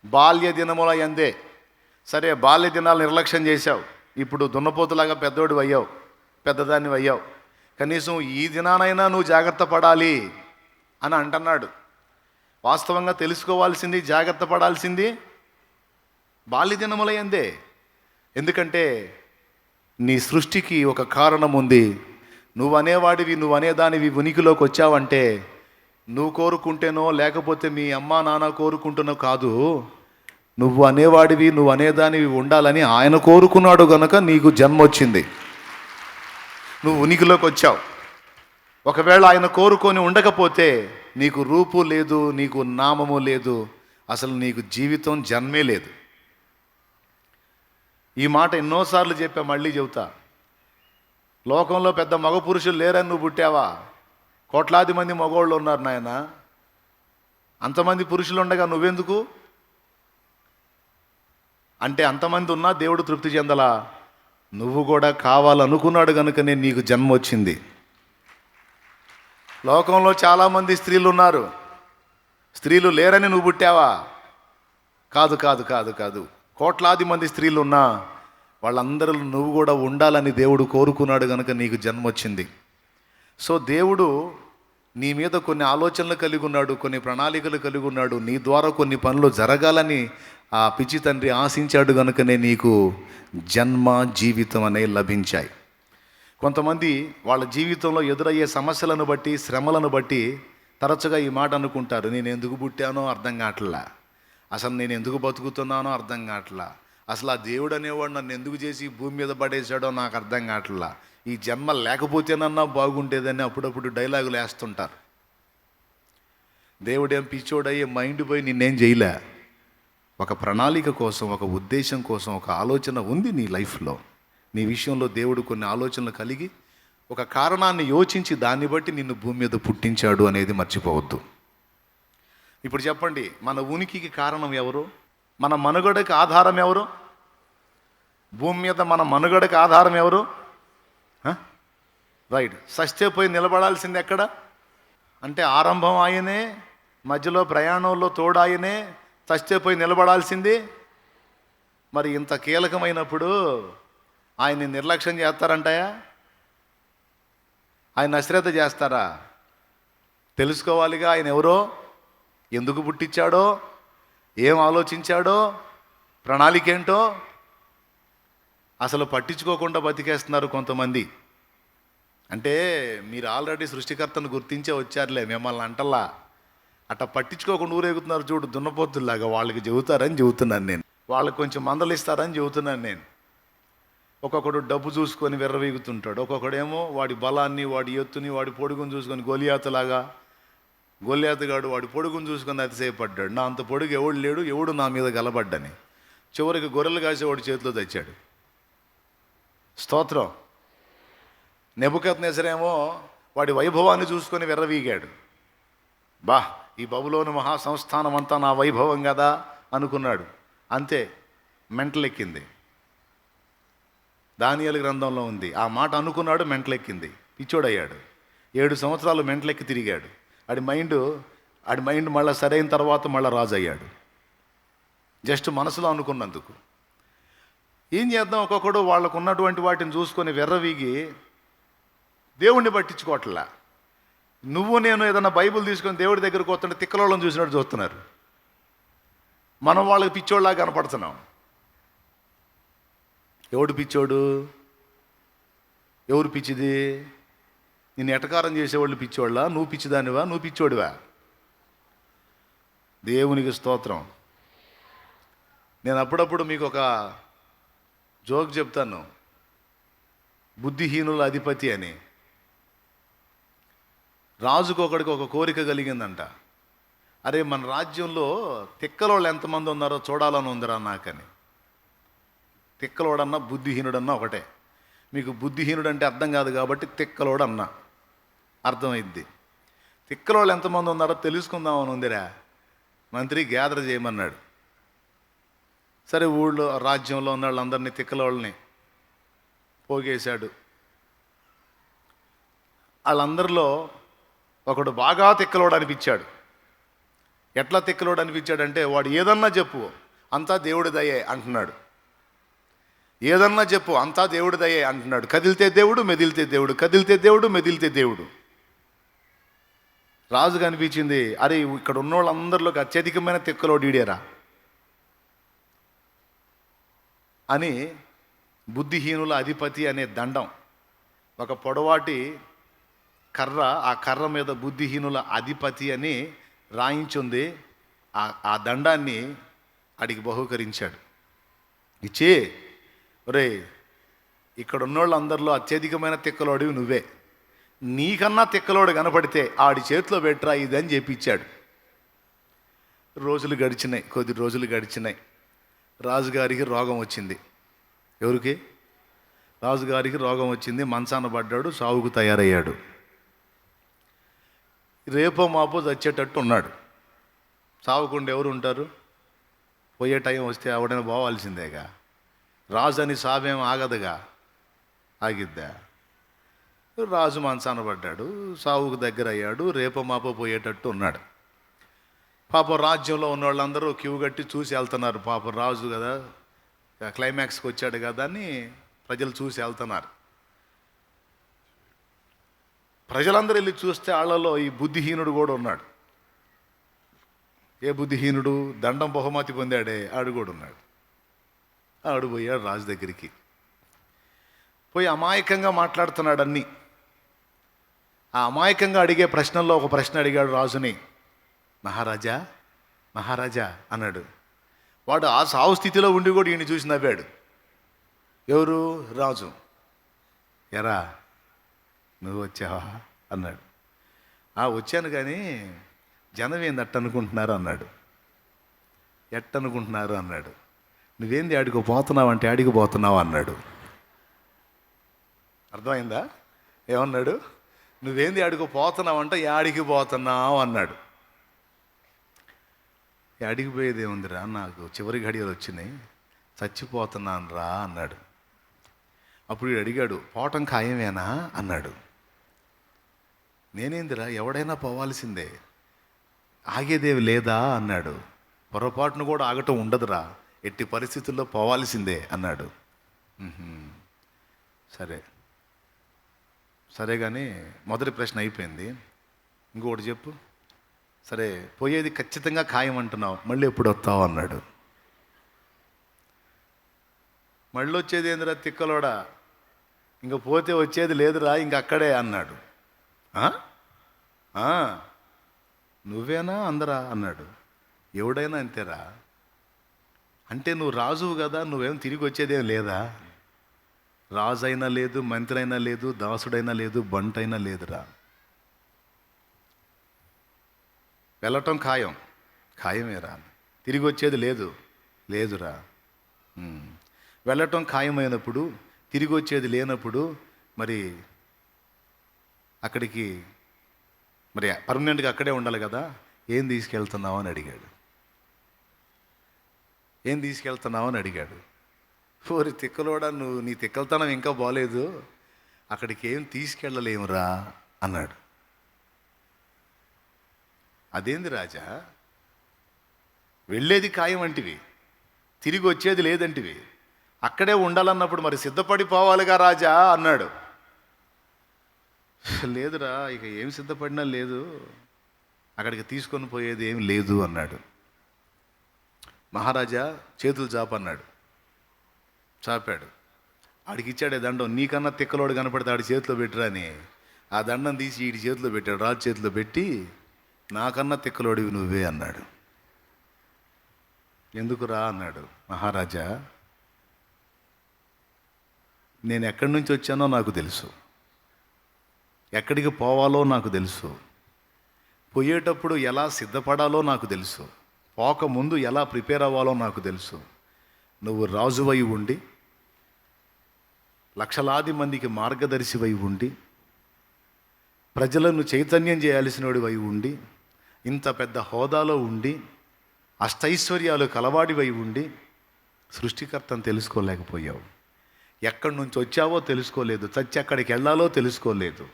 బాల్య దినముల యందే. సరే, బాల్య దినాలు నిర్లక్ష్యం చేశావు, ఇప్పుడు దున్నపోతులాగా పెద్దోడు అయ్యావు, పెద్దదాన్ని అయ్యావు, కనీసం ఈ దినానైనా నువ్వు జాగ్రత్త పడాలి అని అంటున్నాడు. వాస్తవంగా తెలుసుకోవాల్సింది, జాగ్రత్త పడాల్సింది బాల్య దినముల యందే. ఎందుకంటే నీ సృష్టికి ఒక కారణం ఉంది. నువ్వు అనేవాడివి, నువ్వు అనేదానివి ఉనికిలోకి వచ్చావంటే నువ్వు కోరుకుంటేనో లేకపోతే మీ అమ్మా నాన్న కోరుకుంటున్నో కాదు, నువ్వు అనేవాడివి, నువ్వు అనేదానివి ఉండాలని ఆయన కోరుకున్నాడు గనుక నీకు జన్మ వచ్చింది, నువ్వు ఉనికిలోకి వచ్చావు. ఒకవేళ ఆయన కోరుకొని ఉండకపోతే నీకు రూపు లేదు, నీకు నామము లేదు, అసలు నీకు జీవితం, జన్మే లేదు. ఈ మాట ఎన్నోసార్లు చెప్పా, మళ్ళీ చెబుతా. లోకంలో పెద్ద మగ పురుషులు లేరని నువ్వు పుట్టావా? కోట్లాది మంది మగవాళ్ళు ఉన్నారు నాయన. అంతమంది పురుషులు ఉండగా నువ్వెందుకు అంటే, అంతమంది ఉన్నా దేవుడు తృప్తి చెందలా. నువ్వు కూడా కావాలనుకున్నాడు కనుకనే నీకు జన్మ వచ్చింది. లోకంలో చాలామంది స్త్రీలు ఉన్నారు, స్త్రీలు లేరని నువ్వు పుట్టావా? కాదు కాదు కాదు కాదు కోట్లాది మంది స్త్రీలు ఉన్నా వాళ్ళందరూ నువ్వు కూడా ఉండాలని దేవుడు కోరుకున్నాడు కనుక నీకు జన్మ వచ్చింది. సో దేవుడు నీ మీద కొన్ని ఆలోచనలు కలిగి ఉన్నాడు, కొన్ని ప్రణాళికలు కలిగి ఉన్నాడు, నీ ద్వారా కొన్ని పనులు జరగాలని ఆ పిచ్చి తండ్రి ఆశించాడు కనుకనే నీకు జన్మ, జీవితం అనేవి లభించాయి. కొంతమంది వాళ్ళ జీవితంలో ఎదురయ్యే సమస్యలను బట్టి, శ్రమలను బట్టి తరచుగా ఈ మాట అనుకుంటారు, నేను ఎందుకు పుట్టానో అర్థం కావట్లా, అసలు నేను ఎందుకు బతుకుతున్నానో అర్థం కావట్లా, అసలు ఆ దేవుడు అనేవాడు నన్ను ఎందుకు చేసి భూమి మీద పడేసాడో నాకు అర్థం కావట్లా, ఈ జన్మ లేకపోతేనన్నా బాగుండేదని అప్పుడప్పుడు డైలాగులు వేస్తుంటారు. దేవుడేం పిచ్చోడయ్యే మైండ్ పోయి నిన్నేం చేయలే. ఒక ప్రణాళిక కోసం, ఒక ఉద్దేశం కోసం, ఒక ఆలోచన ఉంది నీ లైఫ్లో. నీ విషయంలో దేవుడు కొన్ని ఆలోచనలు కలిగి ఒక కారణాన్ని యోచించి దాన్ని బట్టి నిన్ను భూమి మీద పుట్టించాడు అనేది మర్చిపోవద్దు. ఇప్పుడు చెప్పండి, మన ఉనికికి కారణం ఎవరు? మన మనుగడకి ఆధారం ఎవరు? భూమి మీద మన మనుగడకి ఆధారం ఎవరు? రైట్. సస్తే పోయి నిలబడాల్సింది ఎక్కడ? అంటే ఆరంభం ఆయనే, మధ్యలో ప్రయాణంలో తోడాయనే, సస్తే పోయి నిలబడాల్సింది. మరి ఇంత కీలకమైనప్పుడు ఆయన్ని నిర్లక్ష్యం చేస్తారంటాయా? ఆయన అశ్రద్ధ చేస్తారా? తెలుసుకోవాలిగా ఆయన ఎవరో, ఎందుకు పుట్టించాడో, ఏం ఆలోచించాడో, ప్రణాళిక ఏంటో. అసలు పట్టించుకోకుండా బతికేస్తున్నారు కొంతమంది. అంటే మీరు ఆల్రెడీ సృష్టికర్తను గుర్తించే వచ్చారులే, మిమ్మల్ని అంటల్లా. అట్లా పట్టించుకోకుండా ఊరేగుతున్నారు చూడు, దున్నపోతుల్లాగా. వాళ్ళకి చెబుతారని చెబుతున్నాను నేను, వాళ్ళకి కొంచెం మందలిస్తారని చెబుతున్నాను నేను. ఒక్కొక్కడు డబ్బు చూసుకొని విర్రవీగుతుంటాడు, ఒక్కొక్కడేమో వాడి బలాన్ని, వాడి ఎత్తుని, వాడి పొడుగుని చూసుకొని గొలియాతులాగా, గొలియాతుగాడు వాడి పొడుగుని చూసుకొని అతిశయపడ్డాడు, నా అంత పొడుగు ఎవడు లేడు, ఎవడు నా మీద గలబడ్డని. చివరికి గొర్రెలు కాసేవాడి చేతిలో తెచ్చాడు. స్తోత్రం. నెబుకద్నెజరేమో వాడి వైభవాన్ని చూసుకొని విర్రవీగాడు. ఈ బబులోను మహాసంస్థానం అంతా నా వైభవం కదా అనుకున్నాడు. అంతే, మెంటలెక్కింది. దానియేలు గ్రంథంలో ఉంది ఆ మాట. అనుకున్నాడు, మెంటలెక్కింది. పిచ్చోడయ్యాడు. 7 సంవత్సరాలు మెంటలెక్కి తిరిగాడు. ఆడి మైండ్ మళ్ళీ సరైన తర్వాత మళ్ళీ రాజు అయ్యాడు. జస్ట్ మనసులో అనుకున్నందుకు. ఏం చేద్దాం, ఒక్కొక్కడు వాళ్ళకు ఉన్నటువంటి వాటిని చూసుకొని వెర్రవీగి దేవుణ్ణి పట్టించుకోవట్లా. నువ్వు నేను ఏదన్నా బైబిల్ తీసుకొని దేవుడి దగ్గరకు వస్తుంటే తిక్కలోళ్ళని చూసినట్టు చూస్తున్నారు. మనం వాళ్ళకి పిచ్చోళ్ళలాగా కనపడుతున్నాం. ఎవడు పిచ్చోడు? ఎవరు పిచ్చిది? నిన్ను ఎటకారం చేసేవాళ్ళు పిచ్చోళ్ళ? నువ్వు పిచ్చిదానివా? నువ్వు పిచ్చోడివా? దేవునికి స్తోత్రం. నేను అప్పుడప్పుడు మీకు ఒక జోక్ చెప్తాను, బుద్ధిహీనుల అధిపతి అని. రాజుకు ఒకడికి ఒక కోరిక కలిగిందంట. అరే, మన రాజ్యంలో తిక్కలోళ్ళు ఎంతమంది ఉన్నారో చూడాలని ఉందిరా నాకని. తిక్కలోడన్నా బుద్ధిహీనుడన్నా ఒకటే. మీకు బుద్ధిహీనుడు అంటే అర్థం కాదు కాబట్టి తిక్కలోడు అన్నా అర్థమైద్ది. తిక్కలోళ్ళు ఎంతమంది ఉన్నారో తెలుసుకుందామని ఉందిరా. మంత్రి గ్యాదర్ చేయమన్నాడు. సరే, ఊళ్ళో రాజ్యంలో ఉన్న వాళ్ళందరినీ తిక్కలోళ్ళని పోగేశాడు. వాళ్ళందరిలో ఒకడు బాగా తిక్కలోడు అనిపించాడు. ఎట్లా తిక్కలోడు అనిపించాడంటే, వాడు ఏదన్నా చెప్పు అంతా దేవుడి దయే అంటున్నాడు. ఏదన్నా చెప్పు అంతా దేవుడి దయే అంటున్నాడు. కదిలితే దేవుడు, మెదిలితే దేవుడు, కదిలితే దేవుడు, మెదిలితే దేవుడు. రాజుకు అనిపించింది, అరే ఇక్కడ ఉన్న వాళ్ళందరిలోకి అత్యధికమైన తిక్కలోడు ఈడేరా అని. బుద్ధిహీనుల అధిపతి అనే దండం, ఒక పొడవాటి కర్ర, ఆ కర్ర మీద బుద్ధిహీనుల అధిపతి అని రాయించుంది. ఆ దండాన్ని అడిగి బహూకరించాడు. ఇచ్చి, ఒరే ఇక్కడ ఉన్నోళ్ళందరిలో అత్యధికమైన తిక్కలోడివి నువ్వే, నీకన్నా తిక్కలోడు కనపడితే ఆడి చేతిలో పెట్టరా ఇది అని చెప్పి ఇచ్చాడు. రోజులు గడిచినాయి, కొద్ది రోజులు గడిచినాయి. రాజుగారికి రోగం వచ్చింది. ఎవరికి? రాజుగారికి రోగం వచ్చింది. మంచాన పడ్డాడు, సావుకు తయారయ్యాడు. రేపో మాపో చచ్చేటట్టు ఉన్నాడు. సావుకుండా ఎవరు ఉంటారు? పోయే టైం వస్తే ఎవడైనా పోవాల్సిందేగా. రాజు అని సావేం ఆగదుగా, ఆగిద్దా? రాజు మంచాన పడ్డాడు, సావుకు దగ్గర అయ్యాడు, రేపో మాపో పోయేటట్టు ఉన్నాడు. పాపం రాజ్యంలో ఉన్న వాళ్ళందరూ క్యూ కట్టి చూసి వెళ్తున్నారు. పాపం రాజు కదా, క్లైమాక్స్కి వచ్చాడు కదా అని ప్రజలు చూసి వెళ్తున్నారు. ప్రజలందరూ వెళ్ళి చూస్తే వాళ్ళలో ఈ బుద్ధిహీనుడు కూడా ఉన్నాడు. ఏ బుద్ధిహీనుడు? దండం బహుమతి పొందాడే ఆడు కూడా ఉన్నాడు. ఆడు పోయాడు రాజు దగ్గరికి. పోయి అమాయకంగా మాట్లాడుతున్నాడు అన్నీ. ఆ అమాయకంగా అడిగే ప్రశ్నల్లో ఒక ప్రశ్న అడిగాడు రాజుని. మహారాజా, మహారాజా అన్నాడు. వాడు ఆ సావు స్థితిలో ఉండి కూడా ఈయన చూసి నవ్వాడు. ఎవరు? రాజు. ఎరా నువ్వు వచ్చావా అన్నాడు. వచ్చాను, కానీ జనం ఏంది అట్టనుకుంటున్నారు అన్నాడు. ఎట్టనుకుంటున్నారు అన్నాడు. నువ్వేంది ఆడికి పోతున్నావు అంటే ఆడికి పోతున్నావు అన్నాడు. అర్థమైందా? ఏమన్నాడు? నువ్వేంది ఆడికి పోతున్నావు అంటే యాడికి పోతున్నావు అన్నాడు. యాడికి పోయేది ఏముందిరా, నాకు చివరి గడియలు వచ్చినాయి, చచ్చిపోతున్నాను రా అన్నాడు. అప్పుడు వీడు అడిగాడు, పోవటం ఖాయమేనా అన్నాడు. నేనేందిరా, ఎవడైనా పోవాల్సిందే, ఆగేదేవి లేదా అన్నాడు. పొరపాటును కూడా ఆగటం ఉండదురా, ఎట్టి పరిస్థితుల్లో పోవాల్సిందే అన్నాడు. సరే సరే కానీ మొదటి ప్రశ్న అయిపోయింది, ఇంకొకటి చెప్పు. సరే, పోయేది ఖచ్చితంగా ఖాయం అంటున్నావు, మళ్ళీ ఎప్పుడు వస్తావు అన్నాడు. మళ్ళీ వచ్చేది ఏందిరా తిక్కలోడా, ఇంక పోతే వచ్చేది లేదురా, ఇంక అక్కడే అన్నాడు. నువ్వేనా అందరా అన్నాడు. ఎవడైనా అంతేరా. అంటే నువ్వు రాజువు కదా, నువ్వేం తిరిగి వచ్చేదేం లేదా? రాజు అయినా లేదు, మంత్రి అయినా లేదు, దాసుడైనా లేదు, బంటైనా లేదురా. వెళ్ళటం ఖాయం, ఖాయమేరా. తిరిగి వచ్చేది లేదురా. వెళ్ళటం ఖాయమైనప్పుడు, తిరిగి వచ్చేది లేనప్పుడు మరి అక్కడికి మరి పర్మనెంట్గా అక్కడే ఉండాలి కదా, ఏం తీసుకెళ్తున్నావు అని అడిగాడు. ఏం తీసుకెళ్తున్నావు అని అడిగాడు. ఓరి తిక్కలోడా, నువ్వు నీ తిక్కలతనం ఇంకా బాలేదు. అక్కడికి ఏం తీసుకెళ్ళలేమురా అన్నాడు. అదేంది రాజా, వెళ్ళేది ఖాయం అంటివి, తిరిగి వచ్చేది లేదంటివి, అక్కడే ఉండాలన్నప్పుడు మరి సిద్ధపడిపోవాలిగా రాజా అన్నాడు. లేదురా, ఇక ఏం సిద్ధపడినా లేదు, అక్కడికి తీసుకొని పోయేది ఏం లేదు అన్నాడు. మహారాజా చేతులు చాపన్నాడు. చాపాడు. ఆడికి ఇచ్చాడే దండం, నీకన్నా తిక్కలోడు కనపడితే ఆడి చేతిలో పెట్టిరా అని ఆ దండం తీసి ఈడి చేతిలో పెట్టాడు. రాజు చేతిలో పెట్టి, నాకన్నా తిక్కలోడివి నువ్వే అన్నాడు. ఎందుకురా అన్నాడు. మహారాజా, నేను ఎక్కడి నుంచి వచ్చానో నాకు తెలుసు, ఎక్కడికి పోవాలో నాకు తెలుసు, పోయేటప్పుడు ఎలా సిద్ధపడాలో నాకు తెలుసు, పోకముందు ఎలా ప్రిపేర్ అవ్వాలో నాకు తెలుసు. నువ్వు రాజువై ఉండి, లక్షలాది మందికి మార్గదర్శివై ఉండి, ప్రజలను చైతన్యం చేయాల్సినోడివై ఉండి, ఇంత పెద్ద హోదాలో ఉండి, అష్టైశ్వర్యాలు కలవాడివై ఉండి, సృష్టికర్తను తెలుసుకోలేకపోయావు. ఎక్కడి నుంచి వచ్చావో తెలుసుకోలేదు, చచ్చి ఎక్కడికి వెళ్ళాలో తెలుసుకోలేదు,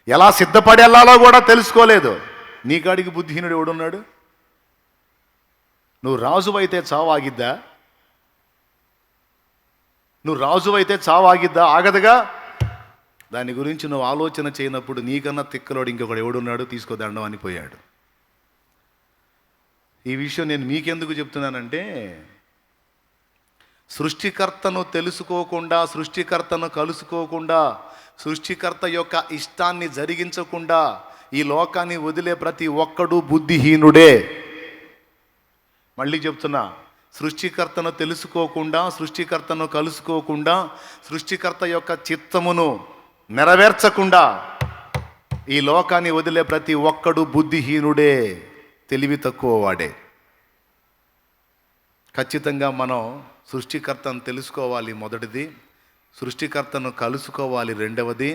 ఎలా సిద్ధపడి వెళ్ళాలో కూడా తెలుసుకోలేదు. నీకాడికి బుద్ధిహీనుడు ఎవడున్నాడు? నువ్వు రాజువైతే చావాగిద్దా? నువ్వు రాజువైతే చావాగిద్దా? ఆగదుగా. దాని గురించి నువ్వు ఆలోచన చేయనప్పుడు నీకన్నా తిక్కలోడు ఇంకొకడు ఎవడున్నాడు, తీసుకో దండం అని పోయాడు. ఈ విషయం నేను మీకెందుకు చెప్తున్నానంటే, సృష్టికర్తను తెలుసుకోకుండా, సృష్టికర్తను కలుసుకోకుండా, సృష్టికర్త యొక్క ఇష్టాన్ని జరిగించకుండా ఈ లోకాన్ని వదిలే ప్రతి ఒక్కడు బుద్ధిహీనుడే. మళ్ళీ చెప్తున్నా, సృష్టికర్తను తెలుసుకోకుండా, సృష్టికర్తను కలుసుకోకుండా, సృష్టికర్త యొక్క చిత్తమును నెరవేర్చకుండా ఈ లోకాన్ని వదిలే ప్రతి ఒక్కడు బుద్ధిహీనుడే, తెలివి తక్కువ వాడే. ఖచ్చితంగా మనం సృష్టికర్తను తెలుసుకోవాలి, మొదటిది. సృష్టికర్తను కలుసుకోవాలి, రెండవది.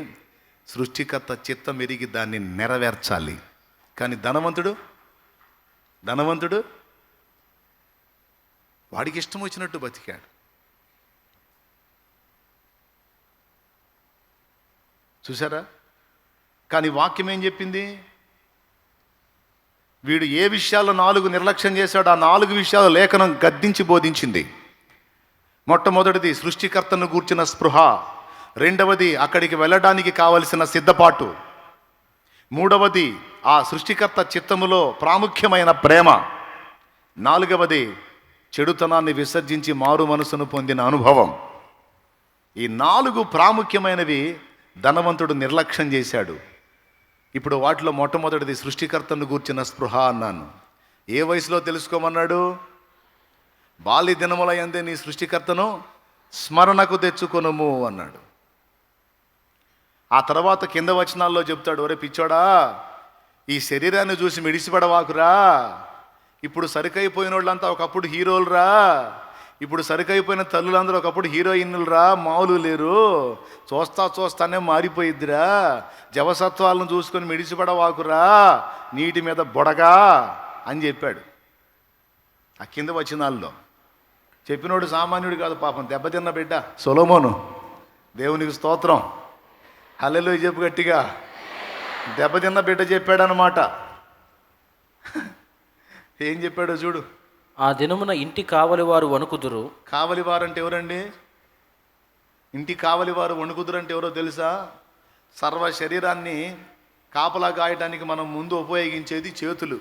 సృష్టికర్త చిత్తం ఎరిగి దాన్ని నెరవేర్చాలి. కానీ ధనవంతుడు వాడికి ఇష్టం వచ్చినట్టు బతికాడు. చూసారా? కానీ వాక్యం ఏం చెప్పింది? వీడు ఏ విషయాల్లో 4 నిర్లక్ష్యం చేశాడో ఆ 4 విషయాలు లేఖనం గద్దించి బోధించింది. మొట్టమొదటిది సృష్టికర్తను గూర్చిన స్పృహ, రెండవది అక్కడికి వెళ్ళడానికి కావలసిన సిద్ధపాటు, మూడవది ఆ సృష్టికర్త చిత్తములో ప్రాముఖ్యమైన ప్రేమ, నాలుగవది చెడుతనాన్ని విసర్జించి మారు మనసును పొందిన అనుభవం. ఈ 4 ప్రాముఖ్యమైనవి ధనవంతుడు నిర్లక్ష్యం చేశాడు. ఇప్పుడు వాటిలో మొట్టమొదటిది సృష్టికర్తను గూర్చిన స్పృహ అన్నాను. ఏ వయసులో తెలుసుకోమన్నాడు? బాల్య దినముల యందే నీ సృష్టికర్తను స్మరణకు తెచ్చుకొనుము అన్నాడు. ఆ తర్వాత కింద వచనాల్లో చెప్తాడు, ఒరే పిచ్చోడా, ఈ శరీరాన్ని చూసి మిడిసిపడవాకురా. ఇప్పుడు సరికైపోయిన వాళ్ళంతా ఒకప్పుడు హీరోలురా, ఇప్పుడు సరికైపోయిన తల్లులందరూ ఒకప్పుడు హీరోయిన్లురా, మామూలు లేరు. చూస్తానే మారిపోయిద్దిరా. జవసత్వాలను చూసుకొని మిడిసిపడవాకురా, నీటి మీద బొడగా అని చెప్పాడు. ఆ కింద వచనాల్లో చెప్పినోడు సామాన్యుడు కాదు పాపం, దెబ్బతిన్న బిడ్డ సొలొమోను. దేవునికి స్తోత్రం, హల్లెలూయా చెప్పు గట్టిగా. దెబ్బతిన్న బిడ్డ చెప్పాడనమాట. ఏం చెప్పాడో చూడు. ఆ దినమున ఇంటి కావలివారు వణుకుదురు. కావలివారు అంటే ఎవరండి? ఇంటి కావలివారు వణుకుదురు అంటే ఎవరో తెలుసా? సర్వ శరీరాన్ని కాపలా గాయడానికి మనం ముందు ఉపయోగించేది చేతులు.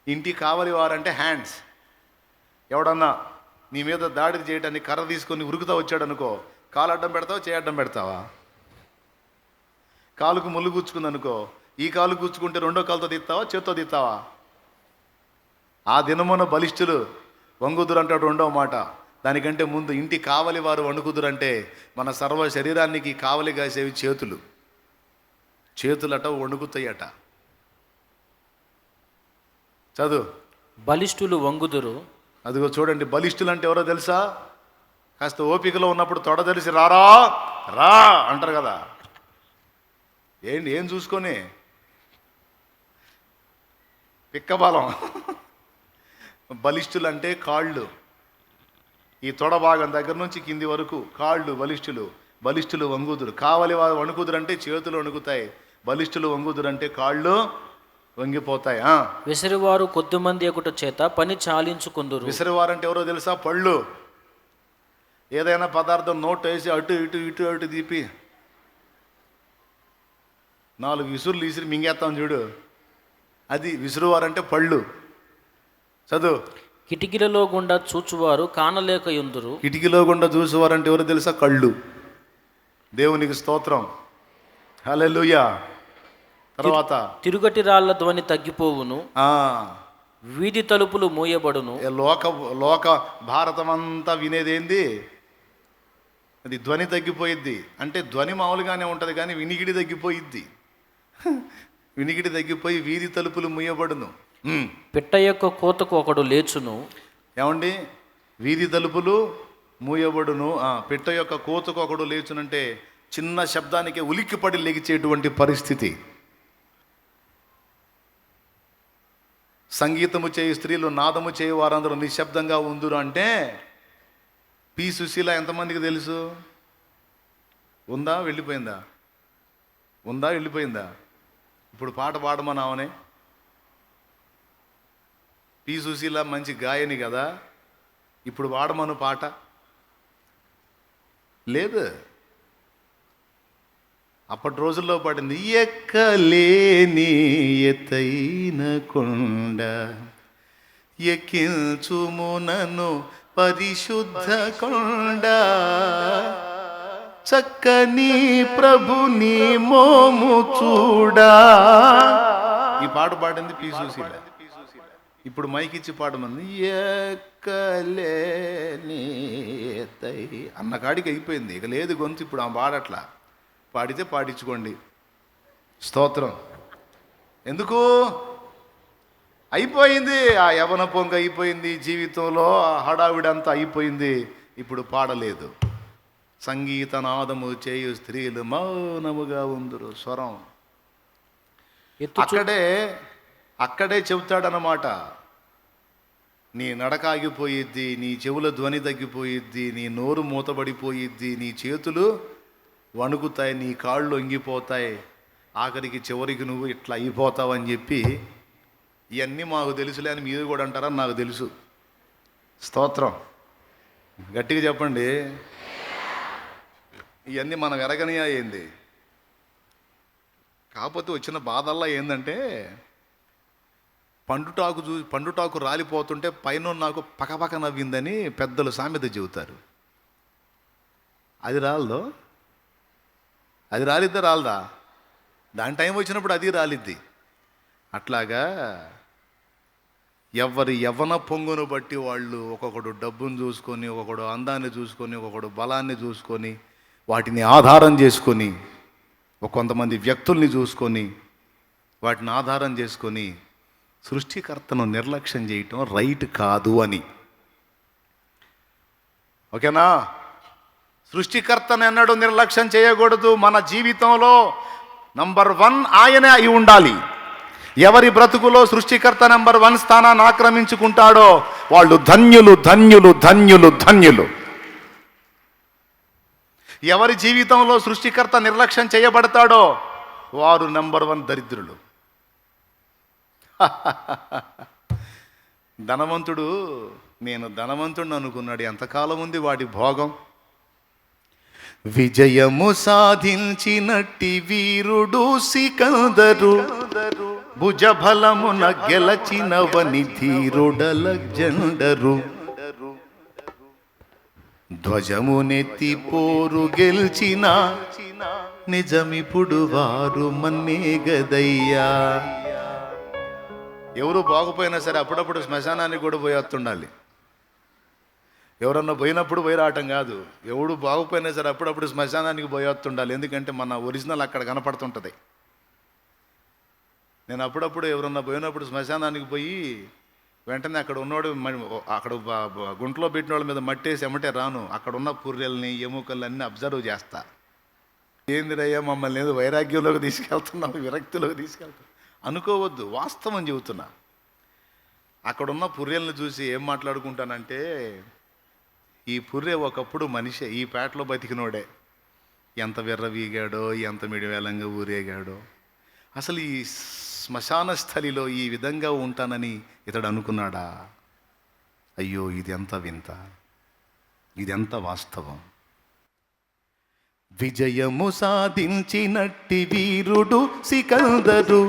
ఇంటి కావలివారు అంటే హ్యాండ్స్. ఎవడన్నా నీ మీద దాడి చేయడానికి కర్ర తీసుకొని ఉరుకుతా వచ్చాడు అనుకో, కాలు అడ్డం పెడతావా, చేయి అడ్డం పెడతావా? కాలుకు ముళ్ళు గుచ్చుకుంది అనుకో, ఈ కాలు గుచ్చుకుంటే రెండో కాలుతో తీస్తావా, చేత్తో తీస్తావా? ఆ దినమున బలిష్ఠులు వంగుదురు అంటాడు రెండవ మాట. దానికంటే ముందు ఇంటి కావలి వారు వణుకుదురంటే మన సర్వ శరీరానికి కావలి కాసేవి చేతులు. చేతులట వణుకుతాయట. చదువు. బలిష్ఠులు వంగుదురు. అదిగో చూడండి, బలిష్ఠులు అంటే ఎవరో తెలుసా? కాస్త ఓపికలో ఉన్నప్పుడు తొడ తెలిసి రారా రా అంటారు కదా. ఏం చూసుకొని పిక్కబలం. బలిష్ఠులు అంటే కాళ్ళు, ఈ తొడ భాగం దగ్గర నుంచి కింది వరకు కాళ్ళు బలిష్ఠులు. బలిష్ఠులు వంగుదురు. కావలి వారు వణుకుదురు అంటే చేతులు వణుకుతాయి, బలిష్ఠులు వంగుదురు అంటే కాళ్ళు వంగిపోతాయి. విసిరివారు కొద్దిమంది ఎగుట చేత పని చాలించుకుందురు. విసిరివారు అంటే ఎవరో తెలుసా? పళ్ళు. ఏదైనా పదార్థం నోట్ వేసి అటు ఇటు ఇటు అటు తీపి 4 విసురులు విసిరి మింగేస్తాం చూడు, అది విసురువారంటే పళ్ళు. చదువు. కిటికీలలో గుండా చూచువారు కానలేక యుందురు. కిటికీలో గుండా చూసేవారంటే ఎవరు తెలుసా? కళ్ళు. దేవునికి స్తోత్రం, హల్లెలూయా. తర్వాత తిరుగటి రాళ్ల ధ్వని తగ్గిపోవును, వీధి తలుపులు మూయబడును. లోక భారతం అంతా వినేదేంది? అది ధ్వని తగ్గిపోయిద్ది. అంటే ధ్వని మామూలుగానే ఉంటుంది కానీ వినికిడి తగ్గిపోయిద్ది. వినికిడి తగ్గిపోయి వీధి తలుపులు మూయబడును. పిట్ట యొక్క కోతకు ఒకడు లేచును. ఏమండి? వీధి తలుపులు మూయబడును. పిట్ట యొక్క కోతకు ఒకడు లేచునంటే చిన్న శబ్దానికే ఉలిక్కిపడి లెగిచేటువంటి పరిస్థితి. సంగీతము చేయి స్త్రీలు, నాదము చేయి వారందరూ నిశ్శబ్దంగా ఉందురు అంటే పి సుశీల ఎంతమందికి తెలుసు? ఉందా? వెళ్ళిపోయిందా? ఉందా? వెళ్ళిపోయిందా? ఇప్పుడు పాట పాడమన్నావనే. పి సుశీల మంచి గాయని కదా, ఇప్పుడు పాడమను పాట. లేదు, అప్పటి రోజుల్లో పాడింది. ఎక్కలేని ఎత్తైన కొండ ఎక్కించుమునను పరిశుద్ధ కొండ, చక్కని ప్రభుని మోము చూడా. ఈ పాట పాడింది పి సుశీల. ఇప్పుడు మైక్ ఇచ్చి పాడమంది. ఎక్కలేని ఎత్తై అన్న కాడికి అయిపోయింది, ఇక లేదు గొంతు. ఇప్పుడు ఆ పాడట్లా. పాడితే పాడించుకోండి, స్తోత్రం. ఎందుకు? అయిపోయింది, ఆ యవన పొంగ అయిపోయింది, జీవితంలో ఆ హడావిడంతా అయిపోయింది. ఇప్పుడు పాడలేదు. సంగీత నాదము చేయు స్త్రీలు మౌనముగా ఉందురు. స్వరం అక్కడే చెబుతాడనమాట. నీ నడక ఆగిపోయిద్ది, నీ చెవుల ధ్వని తగ్గిపోయిద్ది, నీ నోరు మూతబడిపోయిద్ది, నీ చేతులు వణుకుతాయి, నీ కాళ్ళు వంగిపోతాయి, ఆఖరికి చివరికి నువ్వు ఇట్లా అయిపోతావు అని చెప్పి, ఇవన్నీ మాకు తెలుసులే అని మీరు కూడా అంటారని నాకు తెలుసు. స్తోత్రం, గట్టిగా చెప్పండి. ఇవన్నీ మనం ఎరగనియా ఏంది? కాకపోతే వచ్చిన బాధల్లా ఏంటంటే పండుటాకు రాలిపోతుంటే పైన నాకు పకపక నవ్విందని పెద్దలు సామెత చెబుతారు. అది రాలదో? అది రాలిద్దా రాలదా? దాని టైం వచ్చినప్పుడు అది రాలిద్ది. అట్లాగా ఎవరి యవ్వన పొంగును బట్టి వాళ్ళు ఒక్కొక్కడు డబ్బును చూసుకొని, ఒక్కొక్కడు అందాన్ని చూసుకొని, ఒక్కొక్కడు బలాన్ని చూసుకొని, వాటిని ఆధారం చేసుకొని, కొంతమంది వ్యక్తుల్ని చూసుకొని, వాటిని ఆధారం చేసుకొని సృష్టికర్తను నిర్లక్ష్యం చేయటం రైట్ కాదు అని. ఓకేనా? సృష్టికర్తను ఎన్నడూ నిర్లక్ష్యం చేయకూడదు. మన జీవితంలో నంబర్ 1 ఆయనే అయి ఉండాలి. ఎవరి బ్రతుకులో సృష్టికర్త నంబర్ 1 స్థానాన్ని ఆక్రమించుకుంటాడో వాళ్ళు ధన్యులు, ధన్యులు, ధన్యులు, ధన్యులు. ఎవరి జీవితంలో సృష్టికర్త నిర్లక్ష్యం చేయబడతాడో వారు నంబర్ 1 దరిద్రులు. ధనవంతుడు, నేను ధనవంతుడిని అనుకున్నాడు. ఎంతకాలం ఉంది వాడి భోగం? విజయము సాధించినట్టి వీరుడు సికందరు, భుజబలమున గెలచినవని ధీరుడలెగ్జండరు, ధ్వజమునెత్తి పోరు గెలిచిన నిజమిప్పుడు వారు మన్నే గదయ్యా. ఎవరు బాగుపోయినా సరే అప్పుడప్పుడు శ్మశానానికి కూడా పోయేస్తుండాలి. ఎవరన్నా పోయినప్పుడు పోయి రావటం కాదు. ఎవడు బాగుపోయినా సరే అప్పుడప్పుడు శ్మశానానికి పోయేస్తుండాలి. ఎందుకంటే మన ఒరిజినల్ అక్కడ కనపడుతుంటుంది. నేను అప్పుడప్పుడు ఎవరన్నా పోయినప్పుడు శ్మశానానికి పోయి వెంటనే అక్కడ ఉన్నవాడు, అక్కడ గుంట్లో పెట్టిన వాళ్ళ మీద మట్టేసి ఎమ్మటే రాను, అక్కడ ఉన్న పుర్రెల్ని ఎముకలన్నీ అబ్జర్వ్ చేస్తా. ఏందిరయ్యా మమ్మల్ని ఏదో వైరాగ్యంలోకి తీసుకెళ్తున్నావు, విరక్తిలోకి తీసుకెళ్తావు అనుకోవద్దు. వాస్తవం చెబుతున్నా. అక్కడున్న పుర్రెల్ని చూసి ఏం మాట్లాడుకుంటానంటే, ఈ పుర్రె ఒకప్పుడు మనిషే, ఈ పేటలో బతికినోడే, ఎంత విర్రవీగాడో, ఎంత మిడివేలంగా ఊరేగాడో. అసలు ఈ శ్మశాన స్థలిలో ఈ విధంగా ఉంటానని ఇతడు అనుకున్నాడా? అయ్యో, ఇది ఎంత వింత, ఇది ఎంత వాస్తవం. విజయము సాధించినట్టి వీరుడు సికందరు,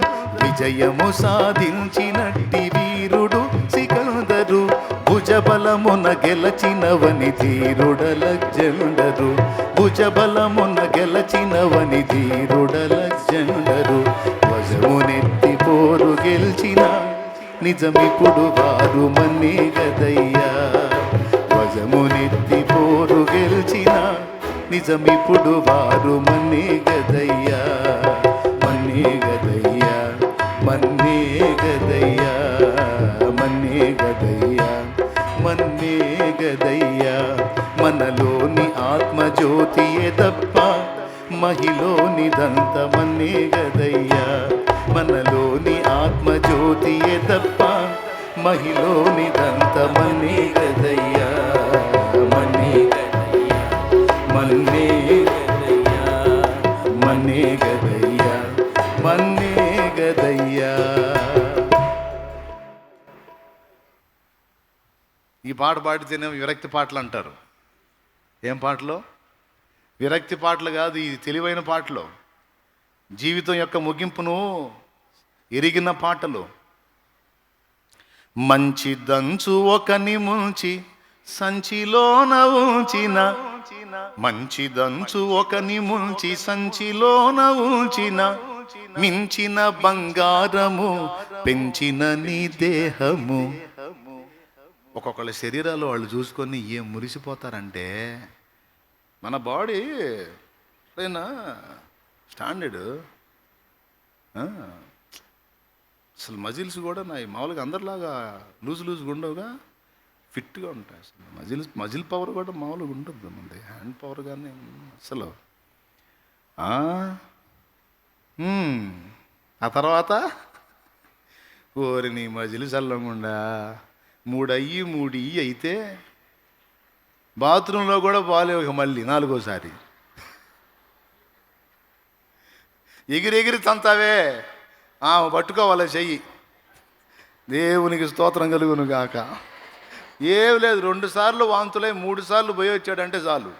విజయము సాధించినట్టి వీరుడు సికందరు, భుజబలమున గెలచినవని ధీరుడలెగ్జండరు, భుజబలమున గెలచినవని ధీరుడలెగ్జండరు, వజమునెత్తి పోరు గెలిచిన నిజమిప్పుడు వారు మన్నిగదయ్యా, వజమునెత్తి పోరు గెలిచిన నిజమిప్పుడు వారు మన్నిగదయ్యా, మన్నిగదయ్యా, మన్నిగదయ్యా, మన్నిగదయ్యా, మన్నిగదయ్యా. మనలోని ఆత్మజ్యోతియే తప్ప మహిలోనిదంత మన్నిగదయ్యా, మనలోని ఆత్మజ్యోతియే తప్ప మహిలోనిదంత మన్నిగదయ్యా, మన్నిగదయ్యా, మన్నిగదయ్యా, మన్నిగదయ్యా, మన్నిగదయ్యా. ఈ పాట పాడితేనేమో విరక్తి పాటలు అంటారు. ఏం పాటలు? విరక్తి పాటలు కాదు, ఇది తెలివైన పాటలు, జీవితం యొక్క ముగింపును ఎరిగిన పాటలు. మంచి దంచు ఒకని ముంచి సంచిలోన ఉంచిన, మంచి దంచు ఒకని ముంచి సంచిలోన ఉంచిన, మించిన బంగారము పెంచిన నీ దేహము. ఒక్కొక్కళ్ళ శరీరాలు వాళ్ళు చూసుకొని ఏం మురిసిపోతారంటే, మన బాడీ అయినా స్టాండర్డ్, అసలు మజిల్స్ కూడా మామూలుగా అందరిలాగా లూజ్గా ఉండవుగా, ఫిట్గా ఉంటాయి. అసలు మజిల్ పవర్ కూడా మామూలుగా ఉంటుంది, మనది హ్యాండ్ పవర్ కానీ అసలు. ఆ తర్వాత ఓరి నీ మజిల్ చల్లకుండా 3 అయ్యి 3 అయితే బాత్రూంలో కూడా బాగాలేవు. మళ్ళీ 4వసారి ఎగిరి తంతావే, పట్టుకోవాలి చెయ్యి. దేవునికి స్తోత్రం కలుగును గాక. ఏం లేదు, 2 సార్లు వాంతులై 3 సార్లు పోయి వచ్చాడంటే చాలు.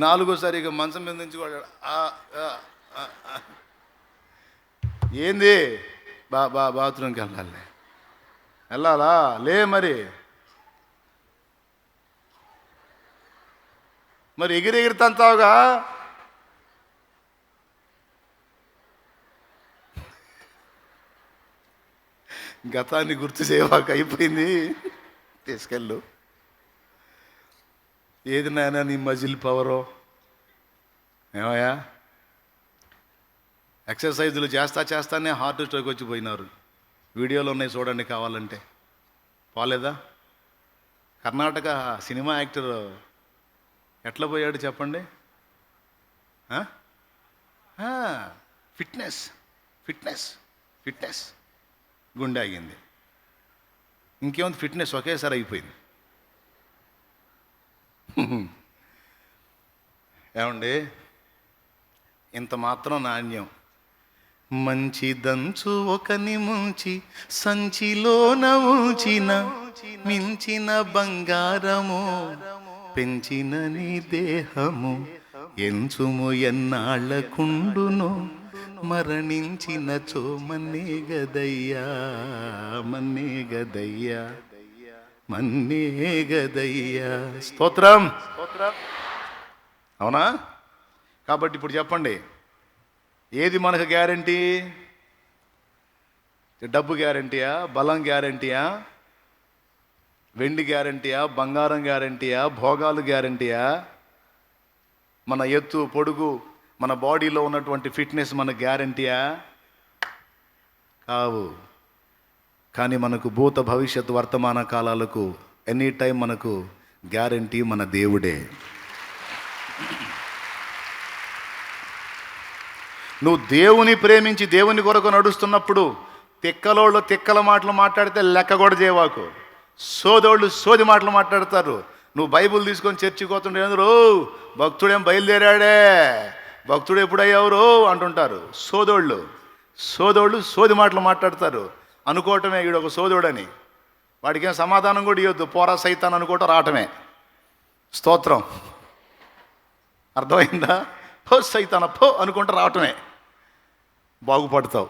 4వసారి ఇక మంచం మీద నుంచి కూడా ఏంది బాత్రూమ్కి వెళ్ళాలా లే, మరి ఎగిరి తంతావుగా. గతాన్ని గుర్తు చేయవాక అయిపోయింది, తీసుకెళ్ళు. ఏది నాయనా నీ మజిల్ పవరో? ఏమయ్యా, ఎక్సర్సైజులు చేస్తానే హార్ట్ స్ట్రోక్ వచ్చి పోయినారు. వీడియోలు ఉన్నాయి చూడండి కావాలంటే. పోలేదా? కర్ణాటక సినిమా యాక్టర్ ఎట్లా పోయాడు చెప్పండి? ఫిట్నెస్ ఫిట్నెస్ ఫిట్నెస్ గుండె ఆగింది. ఇంకేముంది, ఫిట్నెస్ ఒకేసారి అయిపోయింది. ఏమండి, ఇంత మాత్రం నాణ్యం. మంచి దంచు ఒకని ముంచి సంచిలోన ఉంచిన, మించిన బంగారము పెంచిన నీ దేహము, ఎంచుము ఎన్నాళ్ళకుండును మరణించిన చోమన్నే గదయ్యా, మన్నే గదయ్యా, మన్నే గదయ్యా. స్తోత్రం. అవునా? కాబట్టి ఇప్పుడు చెప్పండి, ఏది మనకు గ్యారంటీ? డబ్బు గ్యారంటీయా? బలం గ్యారంటీయా? వెండి గ్యారంటీయా? బంగారం గ్యారంటీయా? భోగాలు గ్యారంటీయా? మన ఎత్తు పొడుగు, మన బాడీలో ఉన్నటువంటి ఫిట్నెస్ మన గ్యారంటీయా? కావు. కానీ మనకు భూత భవిష్యత్తు వర్తమాన కాలాలకు ఎనీ టైం మనకు గ్యారంటీ మన దేవుడే. నువ్వు దేవుని ప్రేమించి దేవుని కొరకు నడుస్తున్నప్పుడు తిక్కలోళ్ళు తిక్కల మాటలు మాట్లాడితే లెక్క కూడా చేయవాకు. సోదోళ్ళు సోది మాటలు మాట్లాడతారు, నువ్వు బైబుల్ తీసుకొని చర్చికి పోతుండే రో భక్తుడేం బయలుదేరాడే, భక్తుడు ఎప్పుడయ్యావు అంటుంటారు. సోదోళ్ళు సోది మాటలు మాట్లాడతారు, అనుకోవటమే వీడు ఒక సోదోడని. వాడికి ఏం సమాధానం కూడా ఇవ్వద్దు, పోరా సైతాన్ అనుకోవటం రావటమే. స్తోత్రం, అర్థమైందా? పో సైతాన పో అనుకుంటూ రావటమే. బాగుపడతావు,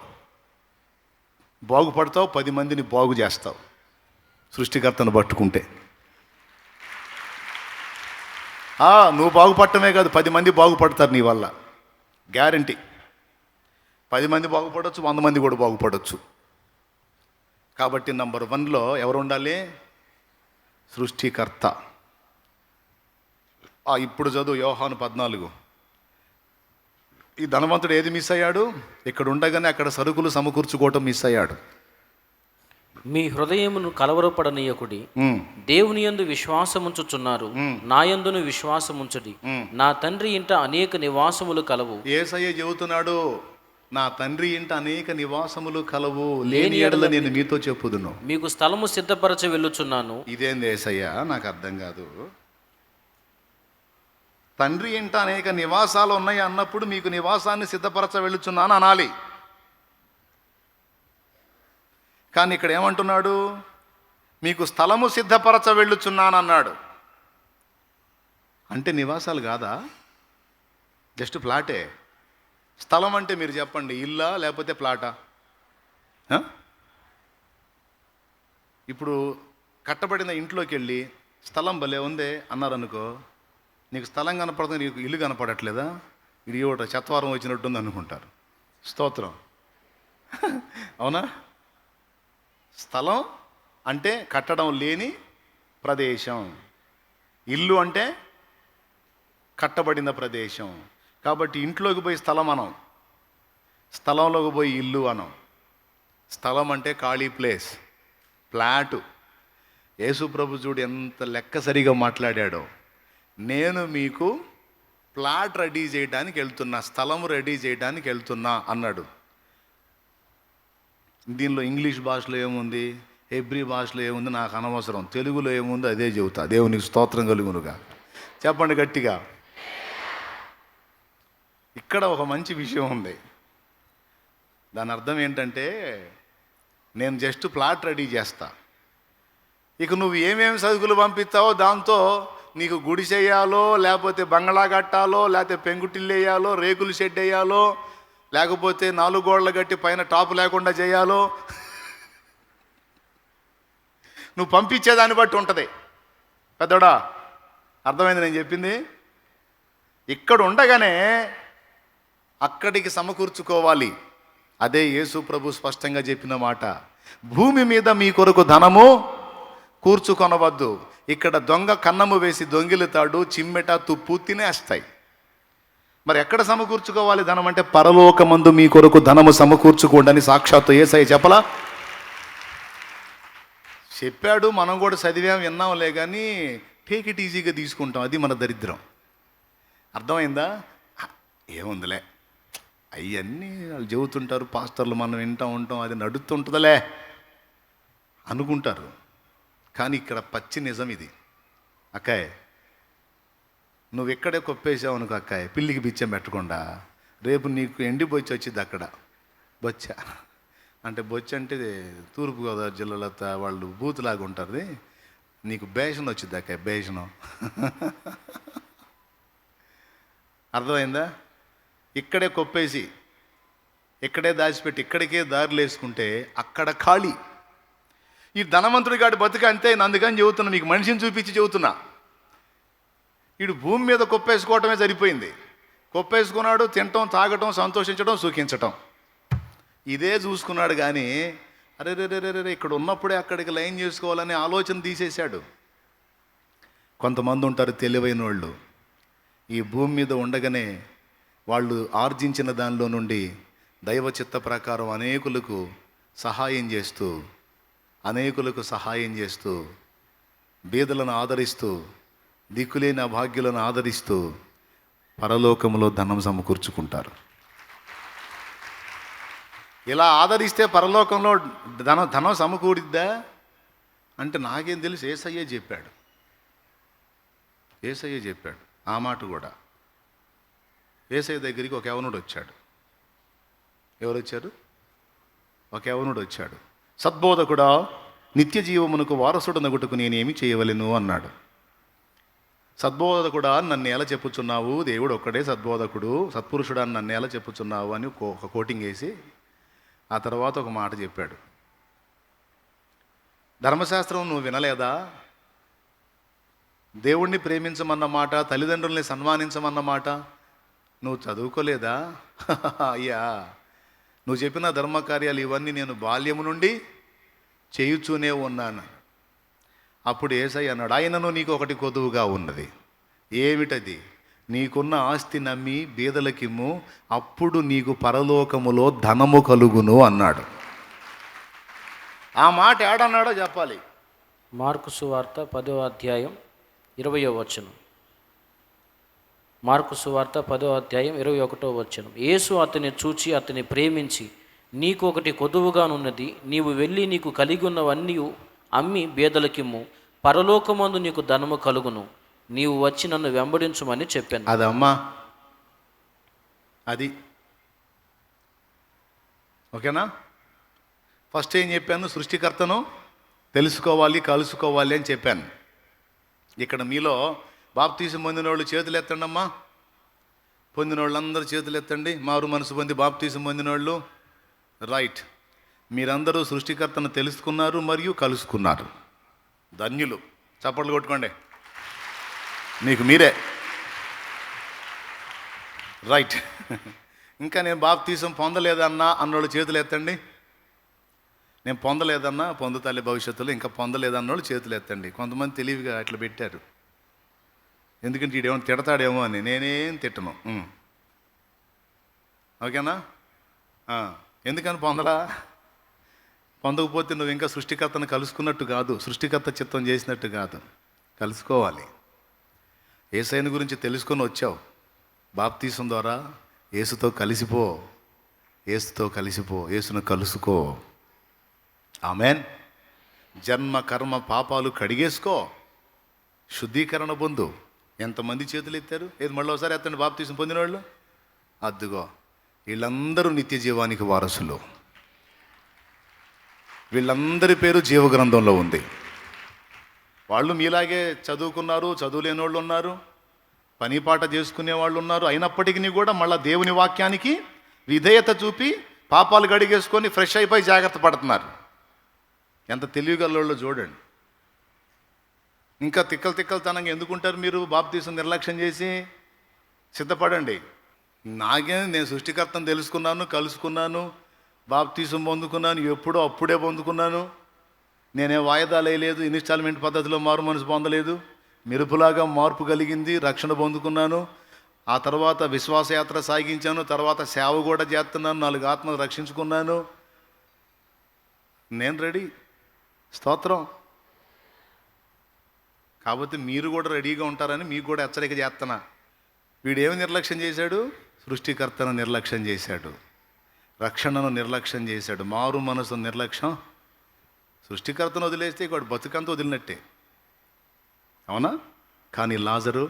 10 మందిని బాగు చేస్తావు సృష్టికర్తను పట్టుకుంటే. నువ్వు బాగుపడటమే కాదు, 10 మంది బాగుపడతారు నీ వల్ల, గ్యారంటీ. 10 మంది బాగుపడవచ్చు, 100 మంది కూడా బాగుపడవచ్చు. కాబట్టి నంబర్ 1లో ఎవరు ఉండాలి? సృష్టికర్త. ఇప్పుడు చదువు యోహాను 14. ఈ ధనవంతుడు ఏది మిస్ అయ్యాడు? ఇక్కడ ఉండగానే అక్కడ సరుకులు సమకూర్చుకోవటం మిస్ అయ్యాడు. మీ హృదయమును కలవరపడనీయకుడి, దేవుని యందు విశ్వాసముంచుచున్నారు, నా యందును విశ్వాసముంచుడి. నా తండ్రి ఇంట అనేక నివాసములు కలవు. యేసయ్య చెబుతున్నాడు, నా తండ్రి ఇంట అనేక నివాసములు కలవు, లేని ఎడల నేను మీతో చెప్పుదును. మీకు స్థలము సిద్ధపరచ వెళ్ళుచున్నాను. ఇదేంది యేసయ్య? నాకు అర్థం కాదు. తండ్రి ఇంట అనేక నివాసాలు ఉన్నాయి అన్నప్పుడు మీకు నివాసాన్ని సిద్ధపరచ వెళ్ళుచున్నాను అనాలి. కానీ ఇక్కడ ఏమంటున్నాడు? మీకు స్థలము సిద్ధపరచ వెళ్ళుచున్నాను అన్నాడు. అంటే నివాసాలు కాదా? జస్ట్ ప్లాటే. స్థలం అంటే మీరు చెప్పండి, ఇల్లా లేకపోతే ప్లాటా? ఇప్పుడు కట్టబడిన ఇంట్లోకి వెళ్ళి స్థలం భలే ఉందే అన్నారనుకో, నీకు స్థలం కనపడుతుంది, నీకు ఇల్లు కనపడట్లేదా? ఇది ఒకటి చెత్వారం వచ్చినట్టుంది అనుకుంటారు. స్తోత్రం, అవునా? స్థలం అంటే కట్టడం లేని ప్రదేశం, ఇల్లు అంటే కట్టబడిన ప్రదేశం. కాబట్టి ఇంట్లోకి పోయి స్థలం అనం, స్థలంలోకి పోయి ఇల్లు అనం. స్థలం అంటే ఖాళీ ప్లేస్, ఫ్లాటు. యేసు ప్రభు చూడు ఎంత లెక్క సరిగా మాట్లాడాడో. నేను మీకు ప్లాట్ రెడీ చేయడానికి వెళ్తున్నా, స్థలం రెడీ చేయడానికి వెళ్తున్నా అన్నాడు. దీనిలో ఇంగ్లీష్ భాషలో ఏముంది, హెబ్రీ భాషలో ఏముంది నాకు అనవసరం, తెలుగులో ఏముంది అదే చెబుతా. దేవునికి స్తోత్రం కలుగునుగా. చెప్పండి గట్టిగా. ఇక్కడ ఒక మంచి విషయం ఉంది. దాని అర్థం ఏంటంటే, నేను జస్ట్ ప్లాట్ రెడీ చేస్తా, ఇక నువ్వు ఏమేమి సరుకులు పంపిస్తావో దాంతో నీకు గుడి చేయాలో, లేకపోతే బంగ్లా కట్టాలో, లేకపోతే పెంకుటిల్లు వేయాలో, రేకులు షెడ్ వేయాలో, లేకపోతే 4 గోడలు కట్టి పైన టాపు లేకుండా చేయాలో, నువ్వు పంపించేదాన్ని బట్టి ఉంటుంది. పెద్దోడా, అర్థమైంది నేను చెప్పింది? ఇక్కడ ఉండగానే అక్కడికి సమకూర్చుకోవాలి. అదే యేసు ప్రభు స్పష్టంగా చెప్పిన మాట. భూమి మీద మీ కొరకు ధనము కూర్చుకొనవద్దు. ఇక్కడ దొంగ కన్నము వేసి దొంగిలుతాడు, చిమ్మెట తుప్పు తినేస్తాయి. మరి ఎక్కడ సమకూర్చుకోవాలి ధనం అంటే? పరలోకమందు మీ కొరకు ధనము సమకూర్చుకోండి అని సాక్షాత్తు యేసయ్య చెప్పలా? చెప్పాడు. మనం కూడా చదివాం, విన్నాంలే, కానీ టేక్ ఇట్ ఈజీగా తీసుకుంటాం. అది మన దరిద్రం. అర్థమైందా? ఏముందిలే, అవన్నీ వాళ్ళు చెబుతుంటారు, పాస్టర్లు మనం వింటూ ఉంటాం, అది నడుస్తుంటుందిలే అనుకుంటారు. కానీ ఇక్కడ పచ్చి నిజం ఇది. అక్కాయ్, నువ్వు ఎక్కడే కొప్పేసావు అనుకో అక్కాయ్, పిల్లికి బిచ్చం పెట్టకుండా, రేపు నీకు ఎండి బొచ్చి వచ్చింది. అక్కడ బొచ్చ అంటే, బొచ్చ అంటే తూర్పుగోదావరి జిల్లాలో వాళ్ళు బూతులాగా ఉంటుంది. నీకు బేషను వచ్చింది అక్కాయ్, బేషను. అర్థమైందా? ఇక్కడే కొప్పేసి, ఇక్కడే దాచిపెట్టి, ఇక్కడికే దారులు వేసుకుంటే అక్కడ ఖాళీ. ఈ ధనవంతుడి గాడి బతుకు అంతే. అందుకని చెబుతున్నా, మీకు మనిషిని చూపించి చెబుతున్నా. వీడు భూమి మీద కొప్పేసుకోవటమే సరిపోయింది. కొప్పేసుకున్నాడు, తినటం, తాగటం, సంతోషించడం, సుఖించటం, ఇదే చూసుకున్నాడు. కానీ అరే రే ఇక్కడ ఉన్నప్పుడే అక్కడికి లైన్ చేసుకోవాలనే ఆలోచన తీసేశాడు. కొంతమంది ఉంటారు తెలివైన వాళ్ళు, ఈ భూమి మీద ఉండగానే వాళ్ళు ఆర్జించిన దానిలో నుండి దైవ చిత్త ప్రకారం అనేకులకు సహాయం చేస్తూ బీదలను ఆదరిస్తూ, దిక్కులేని అభాగ్యులను ఆదరిస్తూ పరలోకంలో ధనం సమకూర్చుకుంటారు. ఇలా ఆదరిస్తే పరలోకంలో ధనం సమకూడిద్దా అంటే నాకేం తెలుసు, యేసయ్యే చెప్పాడు. యేసయ్య చెప్పాడు ఆ మాట కూడా. యేసయ్య దగ్గరికి ఒక యవనుడు వచ్చాడు. ఎవరు వచ్చారు? ఒక యవనుడు వచ్చాడు. సద్బోధకుడా, నిత్య జీవమునకు వారసుడనగుటకు నేనేమి చేయవలెను అన్నాడు. సద్బోధకుడా నన్ను ఎలా చెప్పుచున్నావు, దేవుడు ఒక్కడే సద్బోధకుడు, సత్పురుషుడా నన్ను ఎలా చెప్పుచున్నావు అని ఒక కోటింగ్ వేసి ఆ తర్వాత ఒక మాట చెప్పాడు. ధర్మశాస్త్రం నువ్వు వినలేదా? దేవుణ్ణి ప్రేమించమన్న మాట, తల్లిదండ్రుల్ని సన్మానించమన్న మాట నువ్వు చదువుకోలేదా? అయ్యా, నువ్వు చెప్పిన ధర్మకార్యాలు ఇవన్నీ నేను బాల్యము నుండి చేయుచూనే ఉన్నాను. అప్పుడు యేసయ్య అన్నాడు, ఆయనను నీకు ఒకటి కొదువుగా ఉన్నది. ఏమిటది? నీకున్న ఆస్తి నమ్మి బీదలకిమ్ము, అప్పుడు నీకు పరలోకములో ధనము కలుగును అన్నాడు. ఆ మాట ఏడన్నాడో చెప్పాలి. మార్కు సువార్త 10వ అధ్యాయం 20వ వచనం. మార్కు సువార్త 10వ అధ్యాయం 21వ వచనం. యేసు అతన్ని చూచి అతన్ని ప్రేమించి, నీకు ఒకటి కొదువుగానున్నది, నీవు వెళ్ళి నీకు కలిగి ఉన్నవన్నీ అమ్మి బేదలకిమ్ము, పరలోకమందు నీకు ధనము కలుగును, నీవు వచ్చి నన్ను వెంబడించుమని చెప్పాను. అదమ్మా, అది ఓకేనా? ఫస్ట్ ఏం చెప్పాను? సృష్టికర్తను తెలుసుకోవాలి, కలుసుకోవాలి అని చెప్పాను. ఇక్కడ మీలో బాప్తీసం పొందిన వాళ్ళు చేతులు ఎత్తండి అమ్మా. పొందిన వాళ్ళు అందరూ చేతులు ఎత్తండి. మారు మనసు పొంది బాప్తీసం పొందిన వాళ్ళు. రైట్, మీరందరూ సృష్టికర్తను తెలుసుకున్నారు మరియు కలుసుకున్నారు. ధన్యులు. చప్పట్లు కొట్టుకోండి మీకు మీరే. రైట్. ఇంకా నేను బాప్తీసం పొందలేదన్నా అన్నోళ్ళు చేతులు ఎత్తండి. నేను పొందలేదన్నా, పొందుతాలే భవిష్యత్తులో, ఇంకా పొందలేదన్నోళ్ళు చేతులు ఎత్తండి. కొంతమంది తెలివిగా అట్లా పెట్టారు, ఎందుకంటే వీడేమో తిడతాడేమో అని. నేనేం తిట్టను. ఓకేనా? ఎందుకని పొందలా? పొందకపోతే నువ్వు ఇంకా సృష్టికర్తను కలుసుకున్నట్టు కాదు, సృష్టికర్త చిత్తం చేసినట్టు కాదు. కలుసుకోవాలి. యేసయ్యను గురించి తెలుసుకొని వచ్చావు, బాప్తీసం ద్వారా యేసుతో కలిసిపో, యేసుతో కలిసిపో, యేసును కలుసుకో. ఆమెన్. జన్మ కర్మ పాపాలు కడిగేసుకో, శుద్ధీకరణ పొందు. ఎంతమంది చేతులు ఎత్తారు? ఏది మళ్ళీ ఒకసారి ఎత్తండి. బాప్తీసం పొందిన వాళ్ళు అద్దుగో, వీళ్ళందరూ నిత్య జీవానికి వారసులు. వీళ్ళందరి పేరు జీవగ్రంథంలో ఉంది. వాళ్ళు మీలాగే చదువుకున్నారు, చదువులేని వాళ్ళు ఉన్నారు, పని పాట చేసుకునే వాళ్ళు ఉన్నారు. అయినప్పటికీ కూడా మళ్ళీ దేవుని వాక్యానికి విధేయత చూపి పాపాలు గడిగేసుకొని ఫ్రెష్ అయిపోయి జాగ్రత్త పడుతున్నారు. ఎంత తెలివిగల్లో చూడండి. ఇంకా తిక్కలతనంగా ఎందుకుంటారు మీరు? బాప్తీసం నిర్లక్ష్యం చేసి సిద్ధపడండి. నేను సృష్టికర్తను తెలుసుకున్నాను, కలుసుకున్నాను, బాప్తీసం పొందుకున్నాను, ఎప్పుడో అప్పుడే పొందుకున్నాను. నేనే వాయిదాలు వేయలేదు, ఇన్స్టాల్మెంట్ పద్ధతిలో మారు మనసు పొందలేదు. మెరుపులాగా మార్పు కలిగింది, రక్షణ పొందుకున్నాను. ఆ తర్వాత విశ్వాసయాత్ర సాగించాను, తర్వాత సేవ కూడా చేస్తున్నాను, 4 ఆత్మలు రక్షించుకున్నాను. నేను రెడీ. స్తోత్రం. కాబట్టి మీరు కూడా రెడీగా ఉంటారని మీకు కూడా హెచ్చరిక చేస్తున్నా. వీడేమి నిర్లక్ష్యం చేశాడు? సృష్టికర్తను నిర్లక్ష్యం చేశాడు, రక్షణను నిర్లక్ష్యం చేశాడు, మారు మనసు నిర్లక్ష్యం. సృష్టికర్తను వదిలేస్తే వాడు బతుకంతా వదిలినట్టే, అవునా? కానీ లాజరు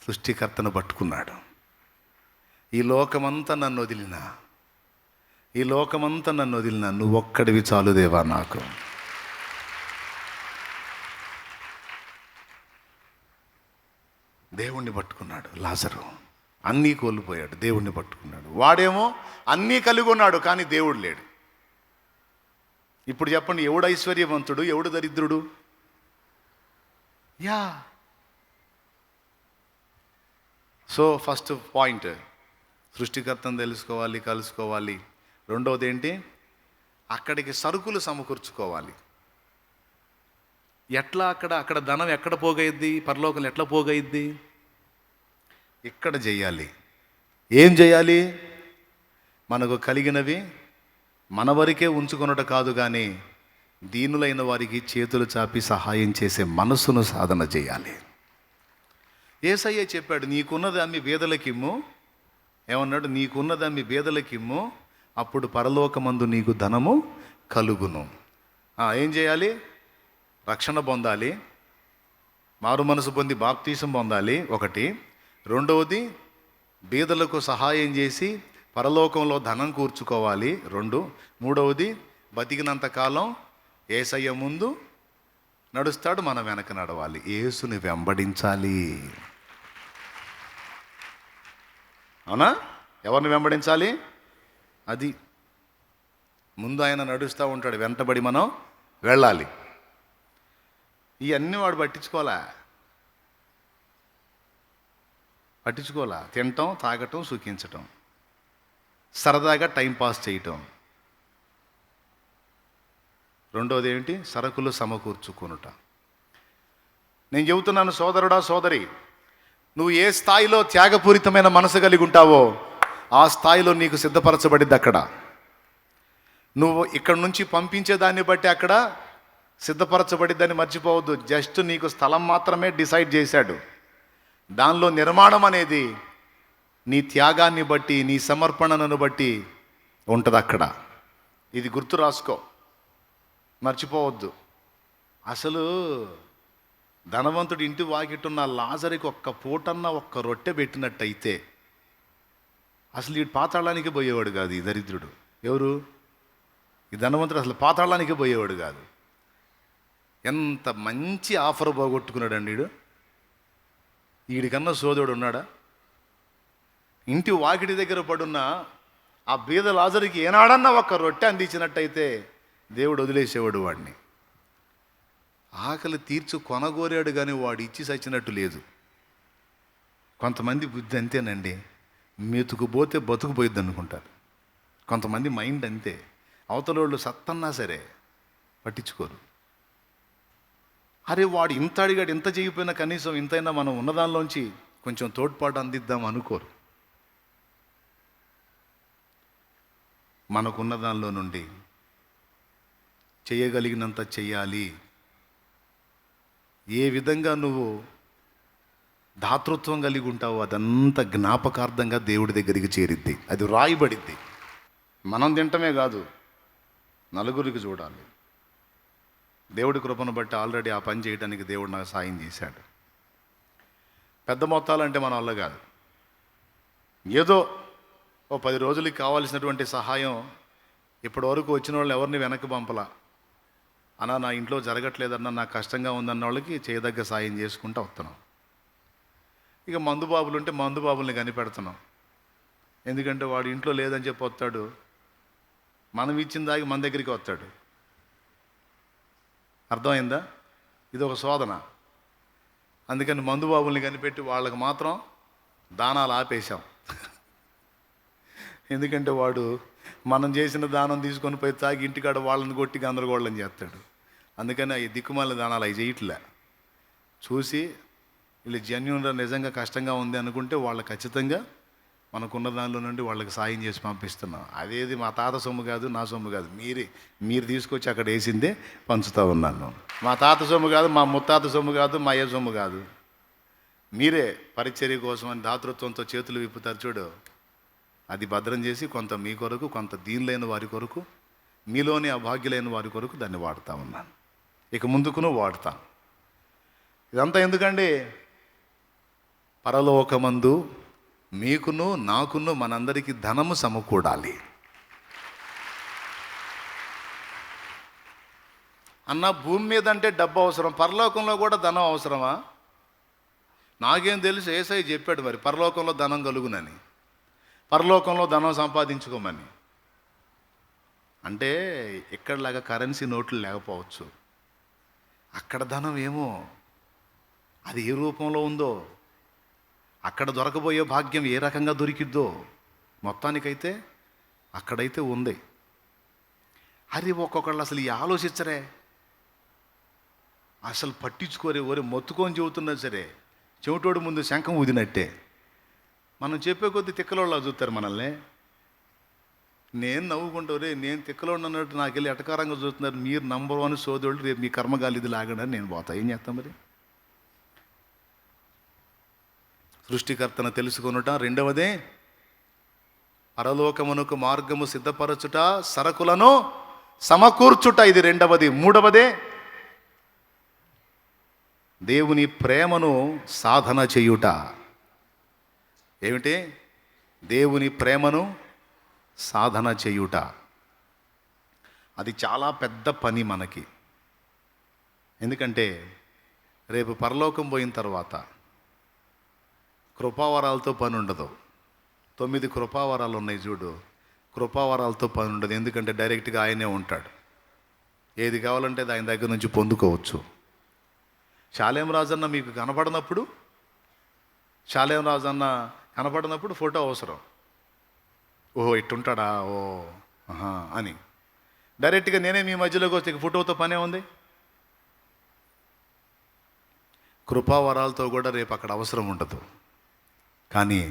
సృష్టికర్తను పట్టుకున్నాడు. ఈ లోకమంతా నన్ను వదిలినా, ఈ లోకమంతా నన్ను వదిలినా, నువ్వు ఒక్కడివి చాలు దేవా నాకు. దేవుణ్ణి పట్టుకున్నాడు లాజరు. అన్నీ కోల్పోయాడు, దేవుణ్ణి పట్టుకున్నాడు. వాడేమో అన్నీ కలిగి ఉన్నాడు, కానీ దేవుడు లేడు. ఇప్పుడు చెప్పండి, ఎవడు ఐశ్వర్యవంతుడు, ఎవడు దరిద్రుడు? యా. సో ఫస్ట్ పాయింట్, సృష్టికర్తను తెలుసుకోవాలి, కలుసుకోవాలి. రెండవది ఏంటి? అక్కడికి సరుకులు సమకూర్చుకోవాలి. ఎట్లా? అక్కడ ధనం ఎక్కడ పోగయిద్ది? పరలోకం ఎట్లా పోగయిద్ది? ఇక్కడ చేయాలి. ఏం చేయాలి? మనకు కలిగినవి మన వరకే ఉంచుకొనుట కాదు, కానీ దీనులైన వారికి చేతులు చాపి సహాయం చేసే మనసును సాధన చేయాలి. యేసయ్య చెప్పాడు, నీకున్నది అమ్మి బేదలకిమ్ము. ఏమన్నాడు? నీకున్నది అమ్మి బేదలకిమ్ము, అప్పుడు పరలోకమందు నీకు ధనము కలుగును. ఏం చేయాలి? రక్షణ పొందాలి, మారు మనసు పొంది బాప్తీసం పొందాలి ఒకటి. రెండవది బీదలకు సహాయం చేసి పరలోకంలో ధనం కూర్చుకోవాలి 2. మూడవది బతికినంత కాలం యేసయ్య ముందు నడుస్తాడు, మనం వెనక నడవాలి, యేసుని వెంబడించాలి. అవునా? ఎవరిని వెంబడించాలి? అది ముందు ఆయన నడుస్తూ ఉంటాడు, వెంటబడి మనం వెళ్ళాలి. ఇవన్నీ వాడు పట్టించుకోవాలా. తినటం, తాగటం, సుఖించటం, సరదాగా టైంపాస్ చేయటం. రెండోది ఏంటి? సరుకులు సమకూర్చుకొనుట. నేను చెబుతున్నాను సోదరుడా, సోదరి, నువ్వు ఏ స్థాయిలో త్యాగపూరితమైన మనసు కలిగి ఉంటావో ఆ స్థాయిలో నీకు సిద్ధపరచబడిద్ది అక్కడ. నువ్వు ఇక్కడ నుంచి పంపించేదాన్ని బట్టి అక్కడ సిద్ధపరచబడిద్దని మర్చిపోవద్దు. జస్ట్ నీకు స్థలం మాత్రమే డిసైడ్ చేశాడు. దానిలో నిర్మాణం అనేది నీ త్యాగాన్ని బట్టి, నీ సమర్పణను బట్టి ఉంటుంది అక్కడ. ఇది గుర్తు రాసుకో, మర్చిపోవద్దు. అసలు ధనవంతుడి ఇంటి వాకిటున్న లాజరుకి ఒక్క పూటన్న ఒక్క రొట్టె పెట్టినట్టయితే అసలు ఈ పాతాళానికి పోయేవాడు కాదు ఈ దరిద్రుడు. ఎవరు? ఈ ధనవంతుడు అసలు పాతాళానికి పోయేవాడు కాదు. ఎంత మంచి ఆఫర్ పోగొట్టుకున్నాడండి వీడు. వీడికన్నా సోదరుడు ఉన్నాడా? ఇంటి వాకిటి దగ్గర పడున్న ఆ బీద లాజరుకి ఏనాడన్నా ఒక్క రొట్టె అందించినట్టయితే దేవుడు వదిలేసేవాడు వాడిని. ఆకలి తీర్చు కొనగోరాడు కానీ వాడు ఇచ్చి చచ్చినట్టు లేదు. కొంతమంది బుద్ధి అంతేనండి, మెతుకుపోతే బతుకుపోయిద్ది అనుకుంటారు. కొంతమంది మైండ్ అంతే, అవతలోళ్ళు సత్తన్నా సరే పట్టించుకోరు. అరే వాడు ఇంత అడిగాడు, ఇంత చేయకపోయినా కనీసం ఇంతైనా మనం ఉన్నదానిలోంచి కొంచెం తోడ్పాటు అందిద్దాం అనుకోరు. మనకున్న దానిలో నుండి చేయగలిగినంత చెయ్యాలి. ఏ విధంగా నువ్వు దాతృత్వం కలిగి ఉంటావో అదంతా జ్ఞాపకార్థంగా దేవుడి దగ్గరికి చేరిద్ది, అది రాయబడిద్ది. మనం తింటమే కాదు, నలుగురికి చూడాలి. దేవుడి కృపను బట్టి ఆల్రెడీ ఆ పని చేయడానికి దేవుడు నాకు సాయం చేశాడు. పెద్ద మొత్తాలంటే మన వల్ల కాదు. ఏదో ఓ 10 రోజులకి కావాల్సినటువంటి సహాయం ఇప్పటి వరకు వచ్చిన వాళ్ళు ఎవరిని వెనక్కి పంపలా. అన్నా నా ఇంట్లో జరగట్లేదన్నా, నాకు కష్టంగా ఉందన్న వాళ్ళకి చేయదగ్గ సాయం చేసుకుంటూ వస్తున్నాం. ఇక మందుబాబులు ఉంటే మందుబాబుల్ని కనిపెడుతున్నాం. ఎందుకంటే వాడు ఇంట్లో లేదని చెప్పి వస్తాడు, మనం ఇచ్చిన దాగి మన దగ్గరికి వస్తాడు. అర్థమైందా? ఇది ఒక శోధన. అందుకని మందుబాబుల్ని కనిపెట్టి వాళ్ళకి మాత్రం దానాలు ఆపేశాం. ఎందుకంటే వాడు మనం చేసిన దానం తీసుకొని పోయి తాగి ఇంటికాడ వాళ్ళని కొట్టి గందరగోళం చేస్తాడు. అందుకని ఈ దిక్కుమాల దానాలు అవి చేయట్లే. చూసి వీళ్ళు జెన్యూన్గా నిజంగా కష్టంగా ఉంది అనుకుంటే వాళ్ళు ఖచ్చితంగా మనకున్న దానిలో నుండి వాళ్ళకి సాయం చేసి పంపిస్తున్నాం. అదేది మా తాత సొమ్ము కాదు, నా సొమ్ము కాదు, మీరు తీసుకొచ్చి అక్కడ వేసిందే పంచుతూ ఉన్నాను. మా తాత సొమ్ము కాదు, మా ముత్తాత సొమ్ము కాదు, మా అయ్య సొమ్ము కాదు. మీరే పరిచర్య కోసం అని దాతృత్వంతో చేతులు విప్పుతారు చూడు, అది భద్రం చేసి కొంత మీ కొరకు, కొంత దీనిలైన వారి కొరకు, మీలోని అభాగ్యులైన వారి కొరకు దాన్ని వాడుతూ ఉన్నాను. ఇక ముందుకును వాడతాను. ఇదంతా ఎందుకండి? పరలోకమందు మీకును నాకును మనందరికీ ధనము సమకూడాలి. అన్న భూమి మీద అంటే డబ్బు అవసరం, పరలోకంలో కూడా ధనం అవసరమా? నాకేం తెలుసు, యేసయ్య చెప్పాడు మరి పరలోకంలో ధనం కలుగునని, పరలోకంలో ధనం సంపాదించుకోమని. అంటే ఇక్కడలాగా కరెన్సీ నోట్లు లేకపోవచ్చు, అక్కడ ధనం ఏమో అది ఏ రూపంలో ఉందో, అక్కడ దొరకబోయే భాగ్యం ఏ రకంగా దొరికిద్దో, మొత్తానికైతే అక్కడైతే ఉంది. అరే ఒక్కొక్కళ్ళు అసలు ఈ ఆలోచించరే, అసలు పట్టించుకోరే. ఓరే మొత్తుకొని చెబుతున్నా సరే చెవిటోడు ముందు శంఖం ఊదినట్టే. మనం చెప్పే కొద్దీ తిక్కలోళ్ళ చూస్తారు మనల్ని. నేను నవ్వుకుంటూ రే నేను తిక్కలోడు అన్నట్టు నాకు వెళ్ళి ఎటకారంగా చూస్తున్నారు, మీరు నంబర్ 1 సోదరుడు, రేపు మీ కర్మగాలి ఇది లాగడని నేను పోతా. ఏం చేస్తాం మరి? సృష్టికర్తను తెలుసుకొనుట. రెండవదే పరలోకమునకు మార్గము సిద్ధపరచుట, సరకులను సమకూర్చుట, ఇది రెండవది. మూడవదే దేవుని ప్రేమను సాధన చేయుట. ఏమిటి? దేవుని ప్రేమను సాధన చేయుట. అది చాలా పెద్ద పని మనకి. ఎందుకంటే రేపు పరలోకం పోయిన తర్వాత కృపావరాలతో పని ఉండదు. 9 కృపావరాలు ఉన్నాయి చూడు, కృపావరాలతో పని ఉండదు. ఎందుకంటే డైరెక్ట్గా ఆయనే ఉంటాడు. ఏది కావాలంటే అది ఆయన దగ్గర నుంచి పొందుకోవచ్చు. షాలేం రాజన్న మీకు కనపడినప్పుడు, షాలేం రాజన్న కనపడినప్పుడు ఫోటో అవసరం. ఓహో ఇట్టుంటాడా, ఓ ఆహా అని. డైరెక్ట్గా నేనే మీ మధ్యలోకి వస్తే ఫోటోతో పనే ఉంది. కృపావరాలతో కూడా రేపు అక్కడ అవసరం ఉండదు. కానీ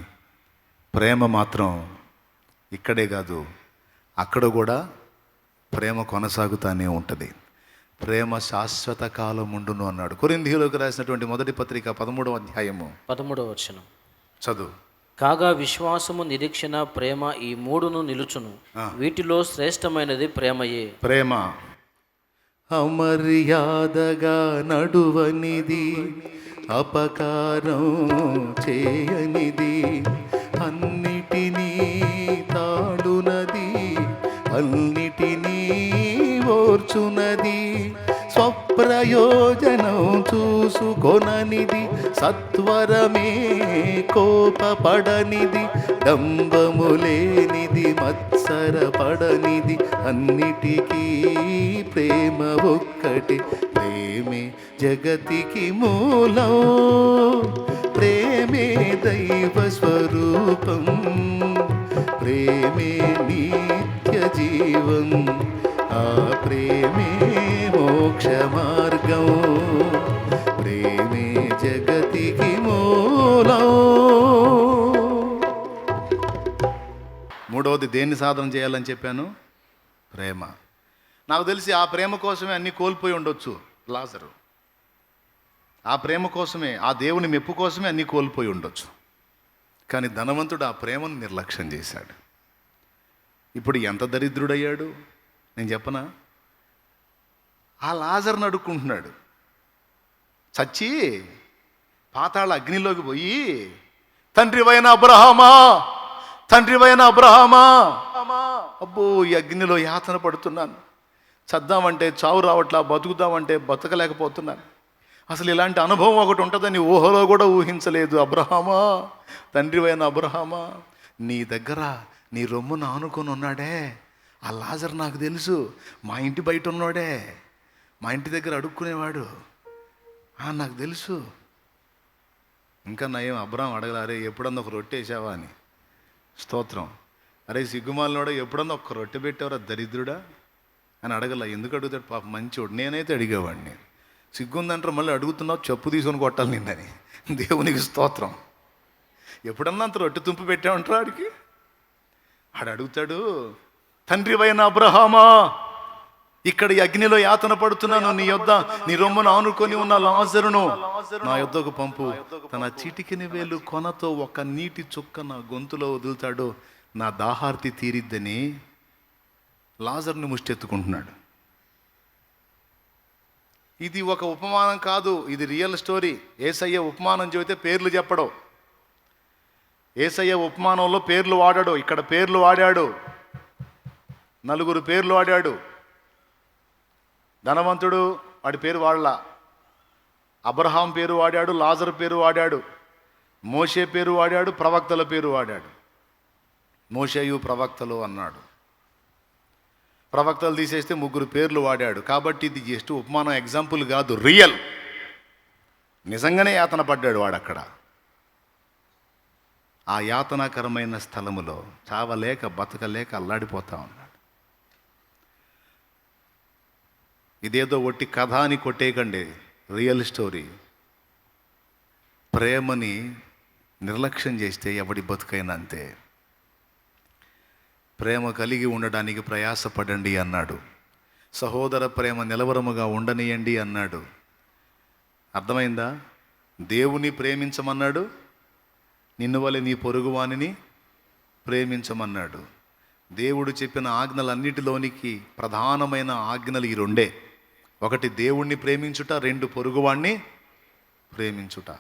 ప్రేమ మాత్రం ఇక్కడే కాదు, అక్కడ కూడా ప్రేమ కొనసాగుతూనే ఉంటుంది. ప్రేమ శాశ్వత కాలం ఉండును అన్నాడు. కొరింథీయులకు రాసినటువంటి మొదటి పత్రిక 13వ అధ్యాయము 13వ వచనం. చదువు. కాగా విశ్వాసము, నిరీక్షణ, ప్రేమ ఈ మూడును నిలుచును. వీటిలో శ్రేష్టమైనది ప్రేమయే. ప్రేమ అమర్యాదగా నడువనిది, అపకారం చేయనిది, అన్నిటినీ తాడునది, అన్నిటినీ ఓర్చునది, స్వప్రయోజనం చూసుకొననిది, సత్వరమే కోపపడనిది, డంబము లేనిది, మత్సరపడనిది, అన్నిటికీ ప్రేమ ఒక్కటి. ప్రేమే జగతికి మూలం, ప్రేమే దైవ స్వరూపం, ప్రేమే నిత్య జీవం, ఆ ప్రేమే మోక్ష మార్గం, ప్రేమే జగతికి మూలం. మూడవది దేన్ని సాధన చేయాలని చెప్పాను? ప్రేమ. నాకు తెలిసి ఆ ప్రేమ కోసమే అన్నీ కోల్పోయి ఉండొచ్చు లాజరు. ఆ ప్రేమ కోసమే, ఆ దేవుని మెప్పు కోసమే అన్నీ కోల్పోయి ఉండొచ్చు. కానీ ధనవంతుడు ఆ ప్రేమను నిర్లక్ష్యం చేశాడు. ఇప్పుడు ఎంత దరిద్రుడయ్యాడు నేను చెప్పనా? ఆ లాజర్ని అడుక్కుంటున్నాడు. చచ్చి పాతాళ అగ్నిలోకి పోయి, తండ్రివైన అబ్రహామా, తండ్రివైన అబ్రహామా, అబ్బో ఈ అగ్నిలో యాతన పడుతున్నాను, చద్దామంటే చావు రావట్లా, బతుకుదామంటే బతకలేకపోతున్నాను, అసలు ఇలాంటి అనుభవం ఒకటి ఉంటుందని ఊహలో కూడా ఊహించలేదు. అబ్రహామా, తండ్రివైన అబ్రహామా, నీ దగ్గర నీ రొమ్మును ఆనుకొని ఉన్నాడే ఆ లాజర్, నాకు తెలుసు, మా ఇంటి బయట ఉన్నాడే, మా ఇంటి దగ్గర అడుక్కునేవాడు, నాకు తెలుసు. ఇంకా నయం అబ్రహాం అడగలారే ఎప్పుడన్నా ఒక రొట్టె వేసావా అని. స్తోత్రం. అరే సిగ్గుమాలినోడా, ఎప్పుడన్నా ఒక్క రొట్టె పెట్టావరా దరిద్రుడా అని అడగల. ఎందుకు అడుగుతాడు? పాప మంచివాడు. నేనైతే అడిగేవాడిని. సిగ్గుందంటారు, మళ్ళీ అడుగుతున్నావు, చెప్పు తీసుకొని కొట్టాలి నిన్నని. దేవునికి స్తోత్రం. ఎప్పుడన్నా అంత రొట్టె తుంపు పెట్టామంటారా ఆడికి? ఆడు అడుగుతాడు, తండ్రివైన అబ్రహామా, ఇక్కడ ఈ అగ్నిలో యాతన పడుతున్నాను, నీ యొద్ద నీ రొమ్మును ఆనుకొని ఉన్న లాజరును నా యొద్దకు పంపు. తన చిటికిన వేలు కొనతో ఒక నీటి చుక్క నా గొంతులో వదులుతాడు, నా దాహార్తి తీరిద్దని లాజర్ని ముష్టెత్తుకుంటున్నాడు. ఇది ఒక ఉపమానం కాదు, ఇది రియల్ స్టోరీ. యేసయ్య ఉపమానం చెబితే పేర్లు చెప్పడం. యేసయ్య ఉపమానంలో పేర్లు వాడాడు, ఇక్కడ పేర్లు వాడాడు, 4 పేర్లు వాడాడు. ధనవంతుడు వాడి పేరు వాడలా, అబ్రహాం పేరు వాడాడు, లాజరు పేరు వాడాడు, మోషే పేరు వాడాడు, ప్రవక్తల పేరు వాడాడు. మోషేయు ప్రవక్తలు అన్నాడు. ప్రవక్తలు తీసేస్తే 3 పేర్లు వాడాడు. కాబట్టి ఇది జస్ట్ ఉపమానం, ఎగ్జాంపుల్ కాదు, రియల్. నిజంగానే యాతన పడ్డాడు వాడు అక్కడ. ఆ యాతనాకరమైన స్థలములో చావలేక బతకలేక అల్లాడిపోతా ఉన్నాడు. ఇదేదో ఒట్టి కథ అని కొట్టేయకండి, రియల్ స్టోరీ. ప్రేమని నిర్లక్ష్యం చేస్తే ఎవడి బతుకైనా అంతే. ప్రేమ కలిగి ఉండడానికి ప్రయాసపడండి అన్నాడు. సహోదర ప్రేమ నిలవరముగా ఉండనియండి అన్నాడు. అర్థమైందా? దేవుని ప్రేమించమన్నాడు, నిన్ను వలె నీ పొరుగువానిని ప్రేమించమన్నాడు. దేవుడు చెప్పిన ఆజ్ఞలన్నిటిలోనికి ప్రధానమైన ఆజ్ఞలు ఈ 2. 1 దేవుణ్ణి ప్రేమించుట, 2 పొరుగువాణ్ణి ప్రేమించుట.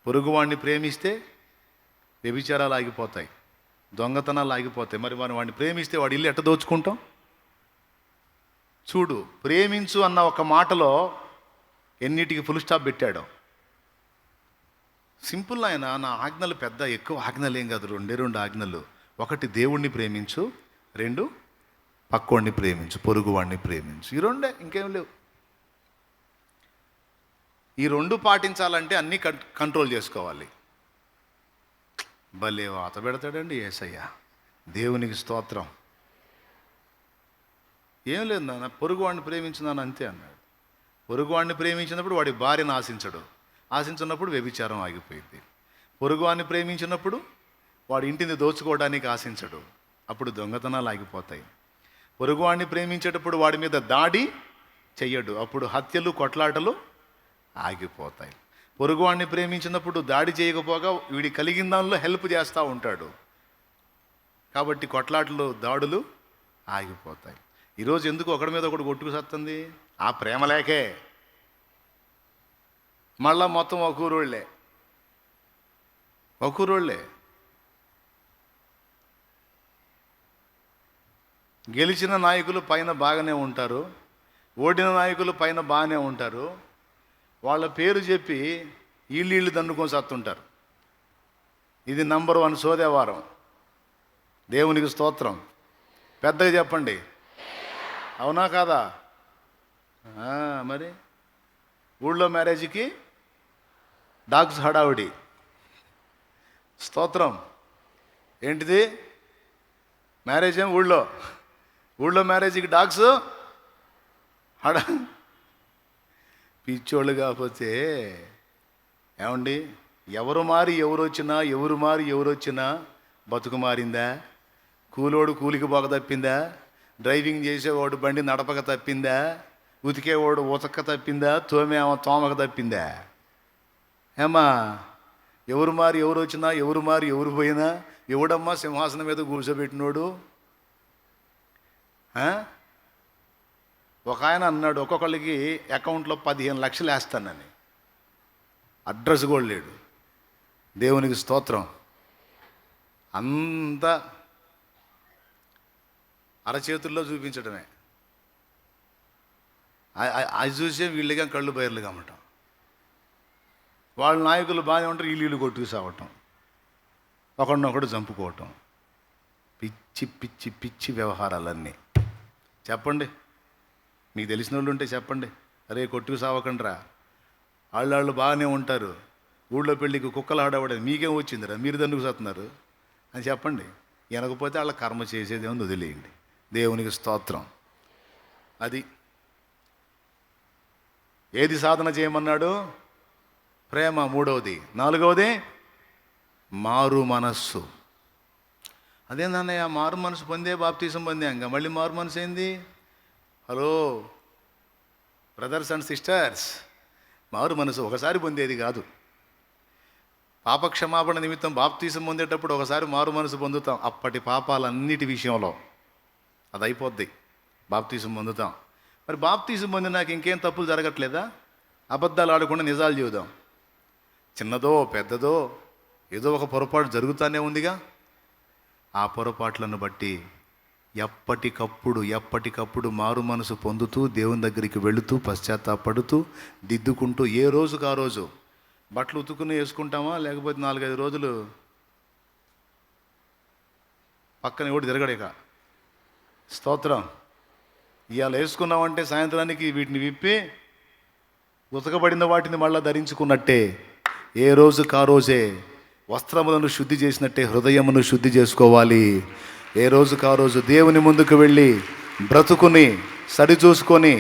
పొరుగువాడిని ప్రేమిస్తే వ్యభిచారాలు ఆగిపోతాయి, దొంగతనాలు ఆగిపోతాయి. మరి మనం వాడిని ప్రేమిస్తే వాడి ఇల్లు ఎట్ట దోచుకుంటాం? చూడు, ప్రేమించు అన్న ఒక మాటలో ఎన్నిటికి ఫుల్ స్టాప్ పెట్టాడు. సింపుల్ ఆయన. నా ఆజ్ఞలు పెద్ద ఎక్కువ ఆజ్ఞలు ఏం కాదు, రెండు ఆజ్ఞలు. ఒకటి దేవుణ్ణి ప్రేమించు, 2 పక్కోడిని ప్రేమించు, పొరుగువాడిని ప్రేమించు. ఈ రెండే, ఇంకేం లేవు. ఈ 2 పాటించాలంటే అన్నీ కంట్రోల్ చేసుకోవాలి. భలే వాత పెడతాడండి యేసయ్య. దేవునికి స్తోత్రం. ఏం లేదు నాన్న, పొరుగువాడిని ప్రేమించున్నాను అంతే అన్నాడు. పొరుగువాడిని ప్రేమించినప్పుడు వాడి భార్యను ఆశించినప్పుడు వ్యభిచారం ఆగిపోయింది. పొరుగువాడిని ప్రేమించినప్పుడు వాడి ఇంటిని దోచుకోవడానికి ఆశించడు, అప్పుడు దొంగతనాలు ఆగిపోతాయి. పొరుగువాడిని ప్రేమించేటప్పుడు వాడి మీద దాడి చెయ్యడు, అప్పుడు హత్యలు కొట్లాటలు ఆగిపోతాయి. పొరుగువాడిని ప్రేమించినప్పుడు దాడి చేయకపోగా వీడి కలిగిన దానిలో హెల్ప్ చేస్తూ ఉంటాడు, కాబట్టి కొట్లాటలు దాడులు ఆగిపోతాయి. ఈరోజు ఎందుకు ఒకడి మీద ఒకటి కొట్టుకు సత్తుంది? ఆ ప్రేమ లేకే. మళ్ళా మొత్తం ఒకూరోళ్ళే. గెలిచిన నాయకులు పైన బాగానే ఉంటారు, ఓడిన నాయకులు పైన బాగానే ఉంటారు. వాళ్ళ పేరు చెప్పి వీళ్ళు దన్నుకొని సత్తుంటారు. ఇది నంబర్ 1 సోదేవారం. దేవునికి స్తోత్రం. పెద్దగా చెప్పండి, అవునా కాదా? మరి ఊళ్ళో మ్యారేజ్కి డాగ్స్ హడావుడి. స్తోత్రం. ఏంటిది మ్యారేజ్? ఏం ఊళ్ళో మ్యారేజ్కి డాగ్స్ పిచ్చోళ్ళు. కాకపోతే ఏమండి, ఎవరు మారి ఎవరు వచ్చినా బతుకు మారిందా? కూలోడు కూలికి పోక తప్పిందా? డ్రైవింగ్ చేసేవాడు బండి నడపక తప్పిందా? ఉతికేవాడు ఉతక్క తప్పిందా? తోమక తప్పిందా? ఏమా, ఎవరు మారి ఎవరు పోయినా ఎవడమ్మా సింహాసనం మీద కూర్చోబెట్టినోడు? ఒక ఆయన అన్నాడు, ఒక్కొక్కళ్ళకి అకౌంట్లో 15 లక్షలు వేస్తానని. అడ్రస్ కూడా లేడు. దేవునికి స్తోత్రం. అంతా అరచేతుల్లో చూపించడమే. అది చూసే వీళ్ళగా కళ్ళు బయర్లు కమ్మటం. వాళ్ళ నాయకులు బాగానే ఉంటారు, వీళ్ళు కొట్టుకు సావటం, ఒకడినొకడు చంపుకోవటం. పిచ్చి పిచ్చి పిచ్చి వ్యవహారాలన్నీ. చెప్పండి, మీకు తెలిసిన వాళ్ళు ఉంటే చెప్పండి. అరే కొట్టుకు సావకండ్రా, వాళ్ళు బాగానే ఉంటారు, ఊళ్ళో పెళ్ళికి కుక్కలు ఆడవడం మీకేం వచ్చిందిరా, మీరు దన్నుకు సత్తున్నారు అని చెప్పండి. వినకపోతే వాళ్ళ కర్మ చేసేదేమో వదిలేయండి. దేవునికి స్తోత్రం. అది ఏది సాధన చేయమన్నాడు? ప్రేమ 3వది. 4వది మారు మనస్సు. అదేందన్నయ్య, మారు మనసు పొందే బాప్తీసం పొందాక మళ్ళీ మారు మనసు ఏంది? హలో బ్రదర్స్ అండ్ సిస్టర్స్, మారు మనసు ఒకసారి పొందేది కాదు. పాపక్షమాపణ నిమిత్తం బాప్తీసం పొందేటప్పుడు ఒకసారి మారు మనసు పొందుతాం. అప్పటి పాపాలన్నిటి విషయంలో అది అయిపోద్ది, బాప్తీసం పొందుతాం. మరి బాప్తీసం పొందినాక ఇంకేం తప్పులు జరగట్లేదా? అబద్ధాలు ఆడకుండా నిజాలు చెబుదాం. చిన్నదో పెద్దదో ఏదో ఒక పొరపాటు జరుగుతూనే ఉందిగా. ఆ పొరపాట్లను బట్టి ఎప్పటికప్పుడు మారు మనసు పొందుతూ దేవుని దగ్గరికి వెళుతూ పశ్చాత్తాపడుతూ దిద్దుకుంటూ ఏ రోజుకు ఆ రోజు బట్టలు ఉతుకుని వేసుకుంటామా, లేకపోతే 4-5 రోజులు పక్కన ఎవడు తిరగడేక. స్తోత్రం. ఇవాళ వేసుకున్నామంటే సాయంత్రానికి వీటిని విప్పి ఉతకబడిన వాటిని మళ్ళీ ధరించుకున్నట్టే ఏ రోజుకు ఆ రోజే వస్త్రములను శుద్ధి చేసినట్టే హృదయమును శుద్ధి చేసుకోవాలి. ఏ రోజుకు ఆ రోజు దేవుని ముందుకు వెళ్ళి బ్రతుకుని సరిచూసుకొని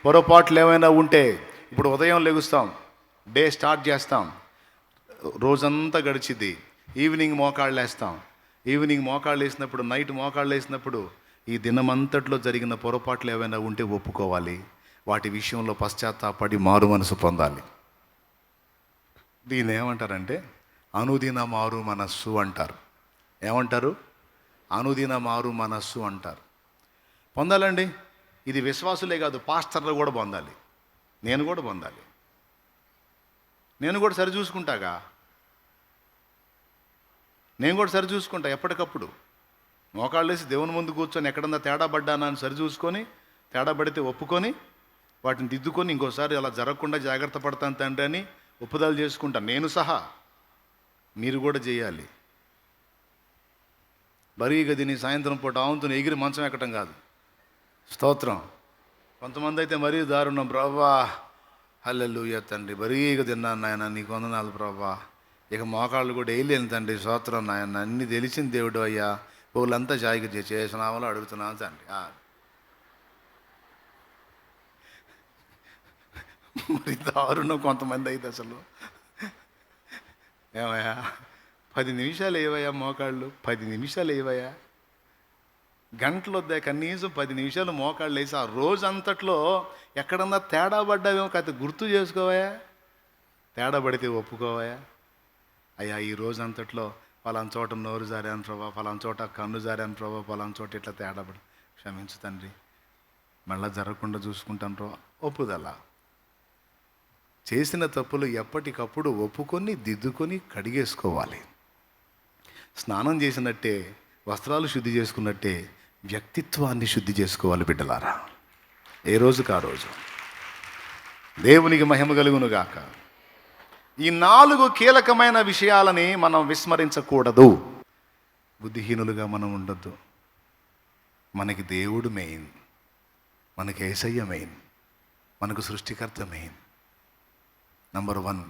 పొరపాట్లు ఏమైనా ఉంటే, ఇప్పుడు ఉదయం లెగుస్తాం, డే స్టార్ట్ చేస్తాం, రోజంతా గడిచిద్ది, ఈవినింగ్ మోకాళ్ళు వేసినప్పుడు నైట్ మోకాళ్ళు వేసినప్పుడు ఈ దినమంతట్లో జరిగిన పొరపాట్లు ఏమైనా ఉంటే ఒప్పుకోవాలి. వాటి విషయంలో పశ్చాత్తాపడి మారు మనసు పొందాలి. దీన్ని ఏమంటారంటే అనుదిన మారు మనస్సు అంటారు. ఏమంటారు? అనుదిన మారు మనస్సు అంటారు. పొందాలండి. ఇది విశ్వాసులే కాదు, పాస్టర్లు కూడా పొందాలి, నేను కూడా పొందాలి. నేను కూడా సరి చూసుకుంటాగా, నేను కూడా సరి చూసుకుంటా ఎప్పటికప్పుడు. మోకాళ్ళు వేసి దేవుని ముందు కూర్చొని ఎక్కడన్నా తేడా పడ్డానా అని సరి చూసుకొని, తేడా పడితే ఒప్పుకొని వాటిని దిద్దుకొని ఇంకోసారి అలా జరగకుండా జాగ్రత్త పడతాను తండ్రి అని ఒప్పుదలు చేసుకుంటాను. నేను సహా మీరు కూడా చేయాలి. బరీగా తిని సాయంత్రం పూట ఆవుతుని ఎగిరి మంచం ఎక్కటం కాదు. స్తోత్రం. కొంతమంది అయితే మరీ దారుణం, ప్రభా హల్లెలూయా తండ్రి, బరీగా తిన్నాను నాయన, నీకు వందనాలు ప్రభా, ఇక మోకాళ్ళు కూడా వేయలేను తండ్రి, స్తోత్రం నాయన, అన్నీ తెలిసిన దేవుడు అయ్యా, వాళ్ళంతా జాయిగా చేసినామలో అడుగుతున్నాను తండ్రి. మరి దారుణం కొంతమంది అయితే అసలు. ఏమయ్యా 10 నిమిషాలు ఏవయ్యా మోకాళ్ళు, 10 నిమిషాలు ఏవయ్యా, గంటలు వద్దా, కనీసం 10 నిమిషాలు మోకాళ్ళు వేసి ఆ రోజంతట్లో ఎక్కడన్నా తేడా పడ్డావేమో కథ గుర్తు చేసుకోవయా, తేడా పడితే ఒప్పుకోవయా. అయ్యా ఈ రోజంతట్లో పలానా చోట నోరు జారాను ప్రభా, పలానా చోట కన్ను జారాను ప్రభా, పలానా చోట ఇట్లా తేడా పడి క్షమించు తండ్రి, మళ్ళా జరగకుండా చూసుకుంటాను ప్రభా. ఒప్పుదల. చేసిన తప్పులు ఎప్పటికప్పుడు ఒప్పుకొని దిద్దుకొని కడిగేసుకోవాలి. స్నానం చేసినట్టే, వస్త్రాలు శుద్ధి చేసుకున్నట్టే వ్యక్తిత్వాన్ని శుద్ధి చేసుకోవాలి బిడ్డలారా. ఏ రోజుకి ఆ రోజు. దేవునికి మహిమ కలుగును గాక. ఈ 4 కీలకమైన విషయాలని మనం విస్మరించకూడదు. బుద్ధిహీనులుగా మనం ఉండొద్దు. మనకి దేవుడు మెయిన్, మనకి యేసయ్య మెయిన్, మనకు సృష్టికర్త మెయిన్. నంబర్ 1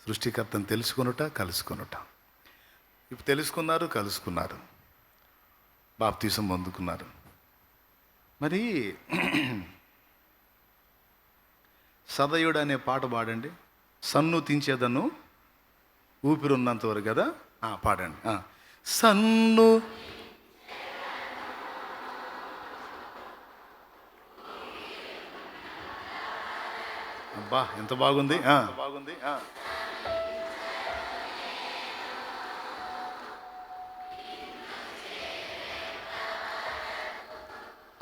సృష్టికర్తను తెలుసుకొనుట, కలుసుకొనుట. ఇప్పుడు తెలుసుకున్నారు, కలుసుకున్నారు, బాప్తీసం పొందుకున్నారు. మరి సదయుడు అనే పాట పాడండి. సన్ను తించేదను ఊపిరున్నంత వరకు కదా, పాడండి. సన్ను అబ్బా ఎంత బాగుంది, బాగుంది.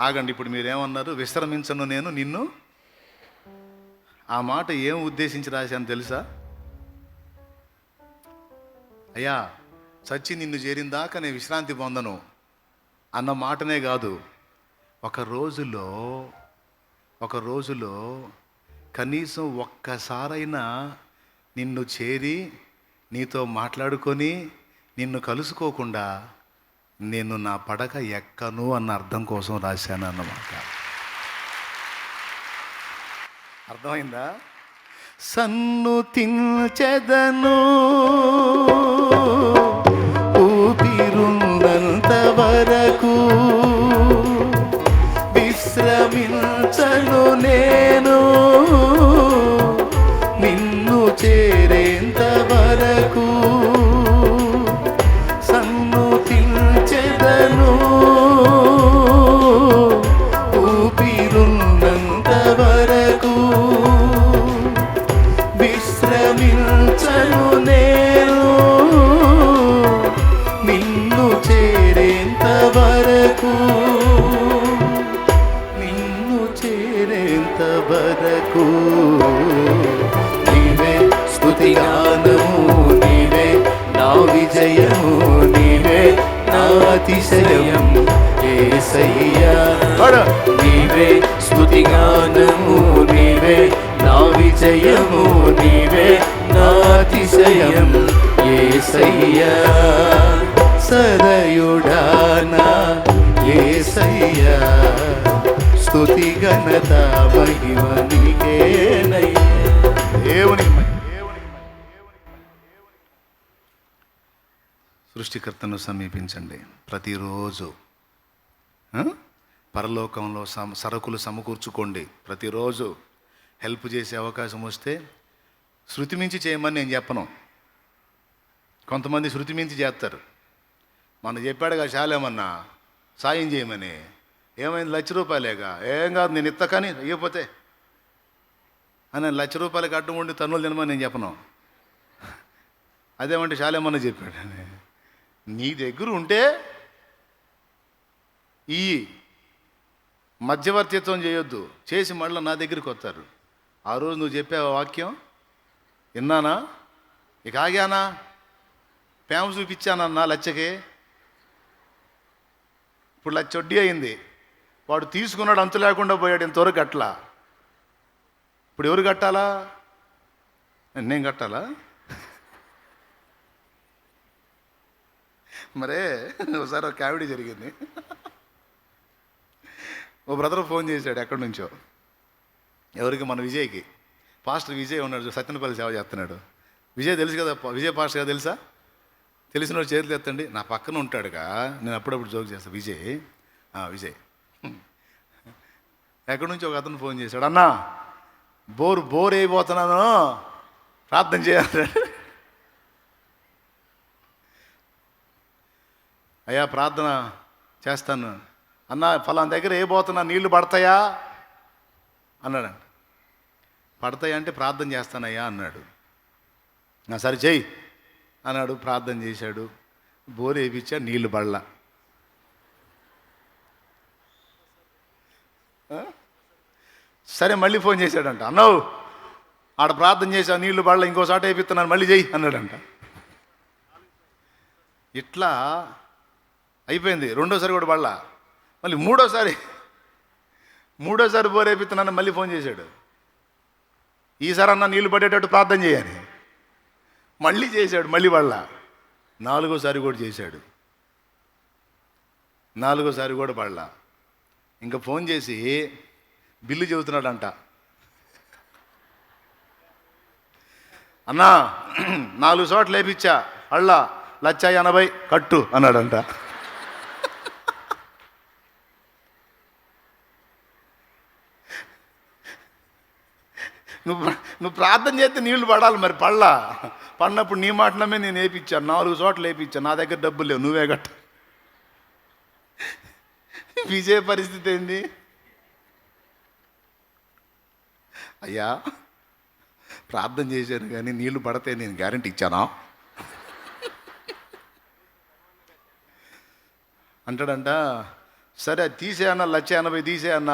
ఆగండి, ఇప్పుడు మీరేమన్నారు? విశ్రమించను నేను నిన్ను. ఆ మాట ఏం ఉద్దేశించి రాశాను తెలుసా? అయ్యా చచ్చి నిన్ను చేరిందాకా నేను విశ్రాంతి పొందను అన్న మాటనే కాదు, ఒక రోజులో కనీసం ఒక్కసారైనా నిన్ను చేరి నీతో మాట్లాడుకొని నిన్ను కలుసుకోకుండా నేను నా పడక ఎక్కను అన్న అర్థం కోసం రాశాను అన్నమాట. అర్థమైందా? సన్ను తించెదను ఊపిరున్నంత వరకు, విశ్రమించను నేను నిన్ను చేరేంత వరకు. సన్ను తించెదను ఊపిరున్నంత వరకు, విశ్రమించను నేను నిన్ను చేరేంత వరకు, నిన్ను చేరేంత వరకు. నీవే స్తుతిగానము, నీవే నా విజయము, నీవే నా అతిశయం యేసయ్యా. నీవే స్తుతిగానము, నీవే నా విజయము, నీవే నా అతిశయం యేసయ్యా. సదయుడా నా యేసయ్యా, స్తుతి ఘనత మహిమ నీకేనయ్యా. దేవుని సృష్టికర్తను సమీపించండి ప్రతిరోజు. పరలోకంలో సరుకులు సమకూర్చుకోండి ప్రతిరోజు. హెల్ప్ చేసే అవకాశం వస్తే శృతి మించి చేయమని నేను చెప్పను. కొంతమంది శృతి మించి చేస్తారు. మనం చెప్పాడుగా చాలేమన్నా సాయం చేయమని, ఏమైంది ₹1,00,000 ఏం కాదు నేను ఇత్త కానీ ఇవ్వకపోతే అని ₹1,00,000 అడ్డం ఉండి తన్నులు తినమని నేను చెప్పను. అదేమంటే చాలేమన్నా చెప్పాడు. నీ దగ్గర ఉంటే ఈ మధ్యవర్తిత్వం చేయొద్దు, చేసి మళ్ళీ నా దగ్గరికి వస్తారు. ఆ రోజు నువ్వు చెప్పే వాక్యం విన్నానా, ఇక ఆగానా, ప్రేమ చూపించానన్నా లచ్చకి. ఇప్పుడు లచ్చ వడ్డీ అయింది. వాడు తీసుకున్నాడు, అంతు లేకుండా పోయాడు, ఇంతవరకు కట్టలా. ఇప్పుడు ఎవరు కట్టాలా? నేను కట్టాలా? మరే ఒకసారి ఒక కామెడీ జరిగింది. ఓ బ్రదర్ ఫోన్ చేశాడు ఎక్కడి నుంచో, ఎవరికి, మన విజయ్కి. పాస్టర్ విజయ్ ఉన్నాడు, సత్యనపల్లి సేవ చేస్తున్నాడు. విజయ్ తెలుసు కదా, విజయ్ పాస్టర్ కదా, తెలుసా? తెలిసిన వాడు చేతులు ఎత్తండి. నా పక్కన ఉంటాడుగా, నేను అప్పుడప్పుడు జోక్ చేస్తాను. విజయ్ విజయ్ ఎక్కడి నుంచి ఒక అతను ఫోన్ చేశాడు, అన్నా బోర్ అయిపోతున్నాను, ప్రార్థన చేయాలి. అయ్యా ప్రార్థన చేస్తాను అన్నా, ఫలానా దగ్గర అయిపోతున్నా, నీళ్లు పడతాయా అన్నాడు. పడతాయా అంటే ప్రార్థన చేస్తానయ్యా అన్నాడు. సరే చెయ్యి అన్నాడు. ప్రార్థన చేశాడు, బోరు వేయించా, నీళ్లు పడలా. సరే మళ్ళీ ఫోన్ చేశాడంట, అన్నావు ఆడ ప్రార్థన చేశా, నీళ్లు పడలా, ఇంకోసారి వేయిస్తున్నాను, మళ్ళీ చెయ్యి అన్నాడంట. ఇట్లా అయిపోయింది. రెండోసారి కూడా పడలా. మళ్ళీ మూడోసారి బోరు వేయిస్తున్నాను, మళ్ళీ ఫోన్ చేశాడు. ఈసారి అన్న నీళ్లు పడేటట్టు ప్రార్థన చేయాలి. మళ్ళీ చేశాడు, మళ్ళీ పడలా. నాలుగోసారి కూడా చేశాడు, నాలుగోసారి కూడా పడలా. ఇంకా ఫోన్ చేసి బిల్లు చెబుతున్నాడంట, అన్నా 4 చోట్ల లేపిచ్చా, అళ్ళా 1,80,000 కట్టు అన్నాడంట. నువ్వు ప్రార్థన చేస్తే నీళ్లు పడాలి, మరి పడినప్పుడు నీ మాటనమే నేను వేయించాను, 4 చోట్ల వేయించాను, నా దగ్గర డబ్బులు లేవు, నువ్వే కట్ట. విజయ పరిస్థితి ఏంది? అయ్యా ప్రార్థన చేశాను కానీ నీళ్లు పడితే నేను గ్యారెంటీ ఇచ్చానా అంటాడంట. సరే తీసే అన్న, 1,80,000 తీసే అన్న,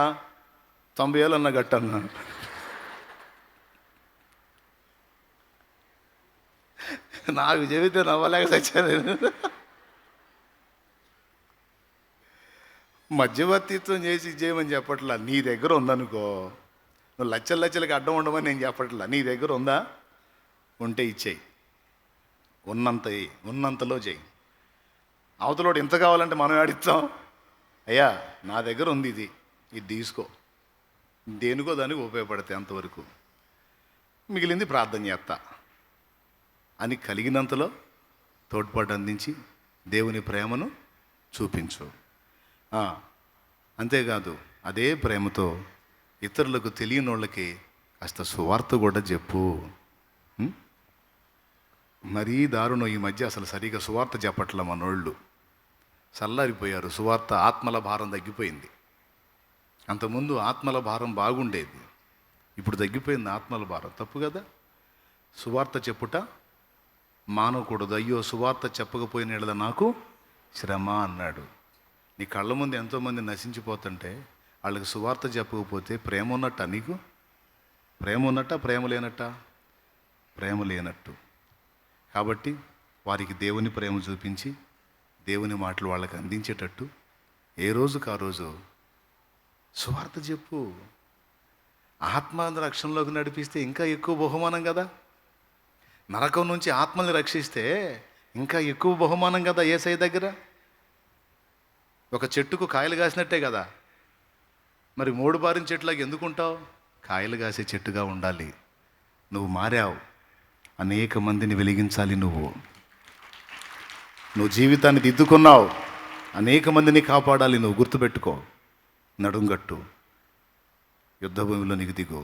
90,000 అన్న గట్టన్నా. నాకు చెబితే నవ్వలేక చచ్చాను. మధ్యవర్తిత్వం చేసి ఇచ్చేయమని చెప్పట్లా. నీ దగ్గర ఉందనుకో, నువ్వు లక్షలకి అడ్డం ఉండమని నేను చెప్పట్లా. నీ దగ్గర ఉందా, ఉంటే ఇచ్చేయి, ఉన్నంతలో చేయి. అవతలోడు ఎంత కావాలంటే మనం ఆడిస్తాం. అయ్యా నా దగ్గర ఉంది, ఇది తీసుకో, దేనికో దానికి ఉపయోగపడతాయి, అంతవరకు మిగిలింది ప్రార్థన చేస్తా అని కలిగినంతలో తోడ్పాటు అందించి దేవుని ప్రేమను చూపించు. అంతేకాదు అదే ప్రేమతో ఇతరులకు తెలియని వాళ్ళకి కాస్త సువార్త కూడా చెప్పు. మరీ దారుణం, ఈ మధ్య అసలు సరిగా సువార్త చెప్పట్ల మనోళ్ళు, చల్లారిపోయారు. సువార్త ఆత్మల భారం తగ్గిపోయింది. అంతకుముందు ఆత్మల భారం బాగుండేది, ఇప్పుడు తగ్గిపోయింది ఆత్మల భారం. తప్పు కదా? సువార్త చెప్పుట మానకూడదు. అయ్యో సువార్త చెప్పకపోయిన ఎడల నాకు శ్రమ అన్నాడు. నీ కళ్ళ ముందు ఎంతోమంది నశించిపోతుంటే వాళ్ళకి సువార్త చెప్పకపోతే ప్రేమ ఉన్నట్ట? నీకు ప్రేమ ఉన్నట్ట, ప్రేమ లేనట్ట? ప్రేమ లేనట్టు. కాబట్టి వారికి దేవుని ప్రేమ చూపించి దేవుని మాటలు వాళ్ళకి అందించేటట్టు ఏ రోజుకు ఆ రోజు సువార్త చెప్పు. ఆత్మ రక్షణలోకి నడిపిస్తే ఇంకా ఎక్కువ బహుమానం కదా. నరకం నుంచి ఆత్మల్ని రక్షిస్తే ఇంకా ఎక్కువ బహుమానం కదా యేసయ్య దగ్గర. ఒక చెట్టుకు కాయలు కాసినట్టే కదా. మరి 3 బారిన చెట్టులాగా ఎందుకుంటావు? కాయలు కాసే చెట్టుగా ఉండాలి. నువ్వు మారావు, అనేక మందిని వెలిగించాలి. నువ్వు జీవితాన్ని దిద్దుకున్నావు, అనేక మందిని కాపాడాలి. నువ్వు గుర్తుపెట్టుకో. నడుంగట్టు, యుద్ధభూమిలో నీకు దిగు.